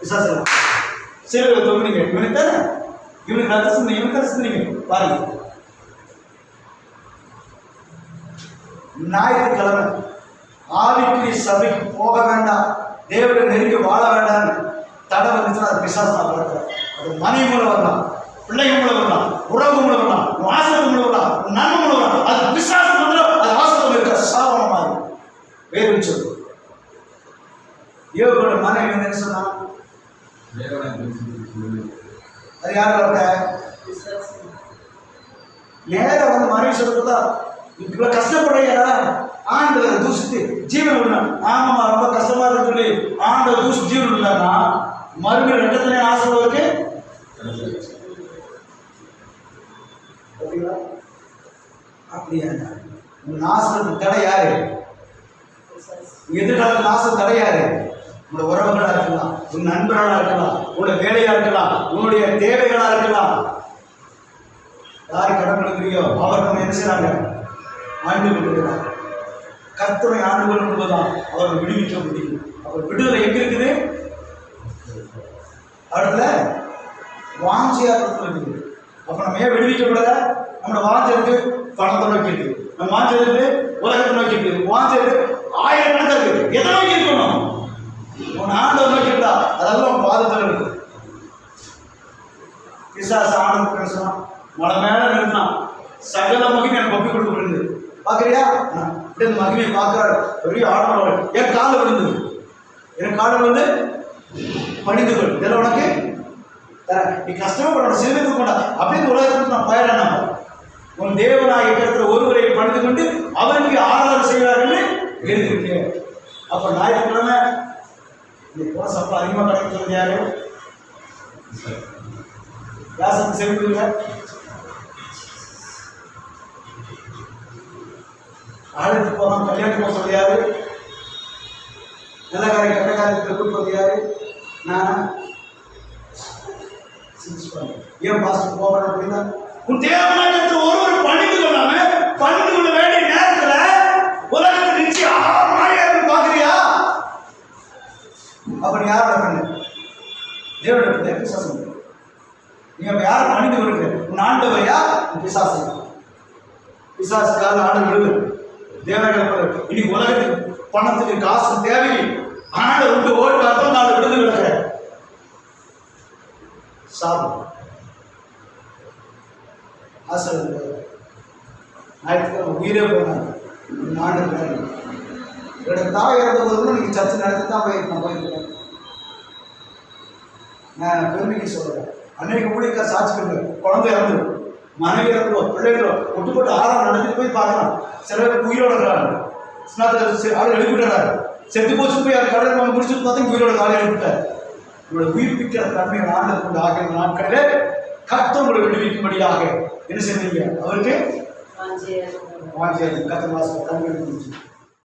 விசாசம் சில தொகுதிங்க இவனுக்கு தானே, இவனுக்கு ரத்தம் இவனுக்கு ரசிந்தீங்க பாருங்க. ஞாயிற்றுக்கிழமை ஆவிக்குரிய சபைக்கு போக வேண்டாம், தேவனை நெருங்கி வாழ வேண்டாம் தடை வந்துச்சுன்னா அது பிசாசம் வளர்க்க. அது மனைவி மூலம் வரலாம், பிள்ளைங்க மூலம் வரலாம், உறவு மூலம் வரலாம், வாசகம் மூலம் வரலாம், நன்மை மூலம் வரலாம். அது பிசாசம் வந்துடும். அது வாசகம் இருக்க சாவணமாக வேறு சொல்லு. யோபோட மனைவி வந்து என்ன சொன்னான்? அது யார் வார்த்தை? நேரம் வந்து மனைவி சொல்றதா இவ்வளவு கஷ்டப்படுறியா ஆண்டவர் தூசித்து ஜீவன் விடணும். ஆமாமா ரொம்ப கஷ்டமா இருக்கு சொல்லி ஆண்டவர் தூசி ஜீவன் விடலாம்னா மறுபடியும் ரெட்டத்திலே ஆசைப்படுவதற்கு அப்படியா? நாசத்துக்கு தடை யாரு? எதிர்கால நாசம் தடை யாரு? உன்னோட உறவுகளா இருக்கலாம், உன் நண்பர்களா இருக்கலாம், உன்னோட வேலையா இருக்கலாம், உன்னுடைய தேவைகளா இருக்கலாம். யாரு கடன் கொடுக்குறியோ அவர் நம்ம என்ன செய்யறாங்க? ஆண்டு கொள்கிறார். கர்த்தரை ஆண்டு கொள்ளும்போதுதான் அவர்கள் விடுவிக்க முடியும். அவர் விடுதலை எங்க இருக்குது? அடுத்த வாஞ்சியா இருக்குது. அப்ப நம்ம ஏன் விடுவிக்கப்படல? நம்மளோட வாஞ்சை இருக்கு பணத்தை நோக்கி இருக்கு, நம்ம வாஞ்சை இருக்கு உலகத்தை நோக்கி இருக்கு, வாஞ்சை இருக்கு ஆயிரக்கணக்காக இருக்கு. எதை நோக்கி இருக்கணும்? உன் ஆண்டவர் நோக்கி இருந்தா அதெல்லாம் உன் பாதத்தில் இருக்கு. பிசாசு ஆண்டவர் சொன்னான், மலை மேல நிறுத்தினான், சகல மகிமை எனக்கு ஒப்பி கொடுக்க விழுந்து பாக்குறியா? இந்த மகிமையை பார்க்கிறாரு, பெரிய ஆடவர் என் கால விழுந்து, என் கால விழுந்து பணிந்துகள் இதெல்லாம் உனக்கு நீ கஷ்டப்பட சிறுமித்து கொண்டா அப்படின்னு உலகத்துக்கு நான் பயிரான உன் தேவனாக இருக்கிற ஒருவரை பணிந்து கொண்டு அவருக்கு ஆராதனை செய்வார்கள் எழுதியிருக்கேன். அப்ப ஞாயிற்றுக்கிழமை இன்னைக்கு போன சம்பளம் அதிகமாக கிடைக்கிறது யாரு? யாசம் செவிக்குள்ள ஆளுக்கு போனோம் கல்யாணம் போக சொல்லி யாரு? நல்ல காரியம் கெட்ட காரியத்துக்கு கூப்பிடுறது யாரு? நான் ஏன் பாஸ்டர் போகணும் அப்படின்னா உன் தேவனாக ஒருவர் பணிந்து கொள்ளாம பணிந்து கொள்ள வேண்டிய நேரத்துல உலகத்தை நிச்சயம் பாக்குறியா? அப்ப நீ யாரோட பண்ணு? தேவனுடைய பிசாசம். நீ அப்ப யாரை பணிந்து கொள்கிற? உன் ஆண்டவரையா பிசாசம்? பிசாசுக்காக ஆண்டு விடுது தேவனாக. இன்னைக்கு உலகத்துக்கு பணத்துக்கு காசு தேவை, ஆண்டை விட்டு ஓட்டு பார்த்தோம் நாலு விடுதலை விடுற சாதம் ஆசிரியர் ஞாயிற்றுக்கிழமை உயிரே போனாங்க. நாடு என்னோட தாய் இறந்த போது நீங்கள் சர்ச்சை நடத்தி தான் போயிருக்கேன். நான் பெருமைக்கு சொல்கிறேன். அன்னைக்கு ஊழியக்கார சாட்சி கொடுங்க, குழந்தை இறந்துடும், மனைவி இறந்துடும், பிள்ளைகளோ ஒட்டு போட்டு ஆறாம் நடந்துட்டு போய் பார்க்கலாம். சில பேர் உயிரோட இருக்கிறாங்க, ஆள் எழுப்பிட்டாரு, செத்து போச்சு போய் அது கடல் முடிச்சுட்டு பார்த்தா உயிரோட காலை எழுப்பிட்டார். உங்களோட உயிர்ப்பிக்கிற தன்மை ஆண்டு கொண்டு ஆகிய நாட்களிலே கர்த்தர் உங்களை விடுவிக்கும்படியாக என்ன செய்வீங்க? அவருக்கு வாஞ்சியாது கர்த்தர் வாசல் தன்மை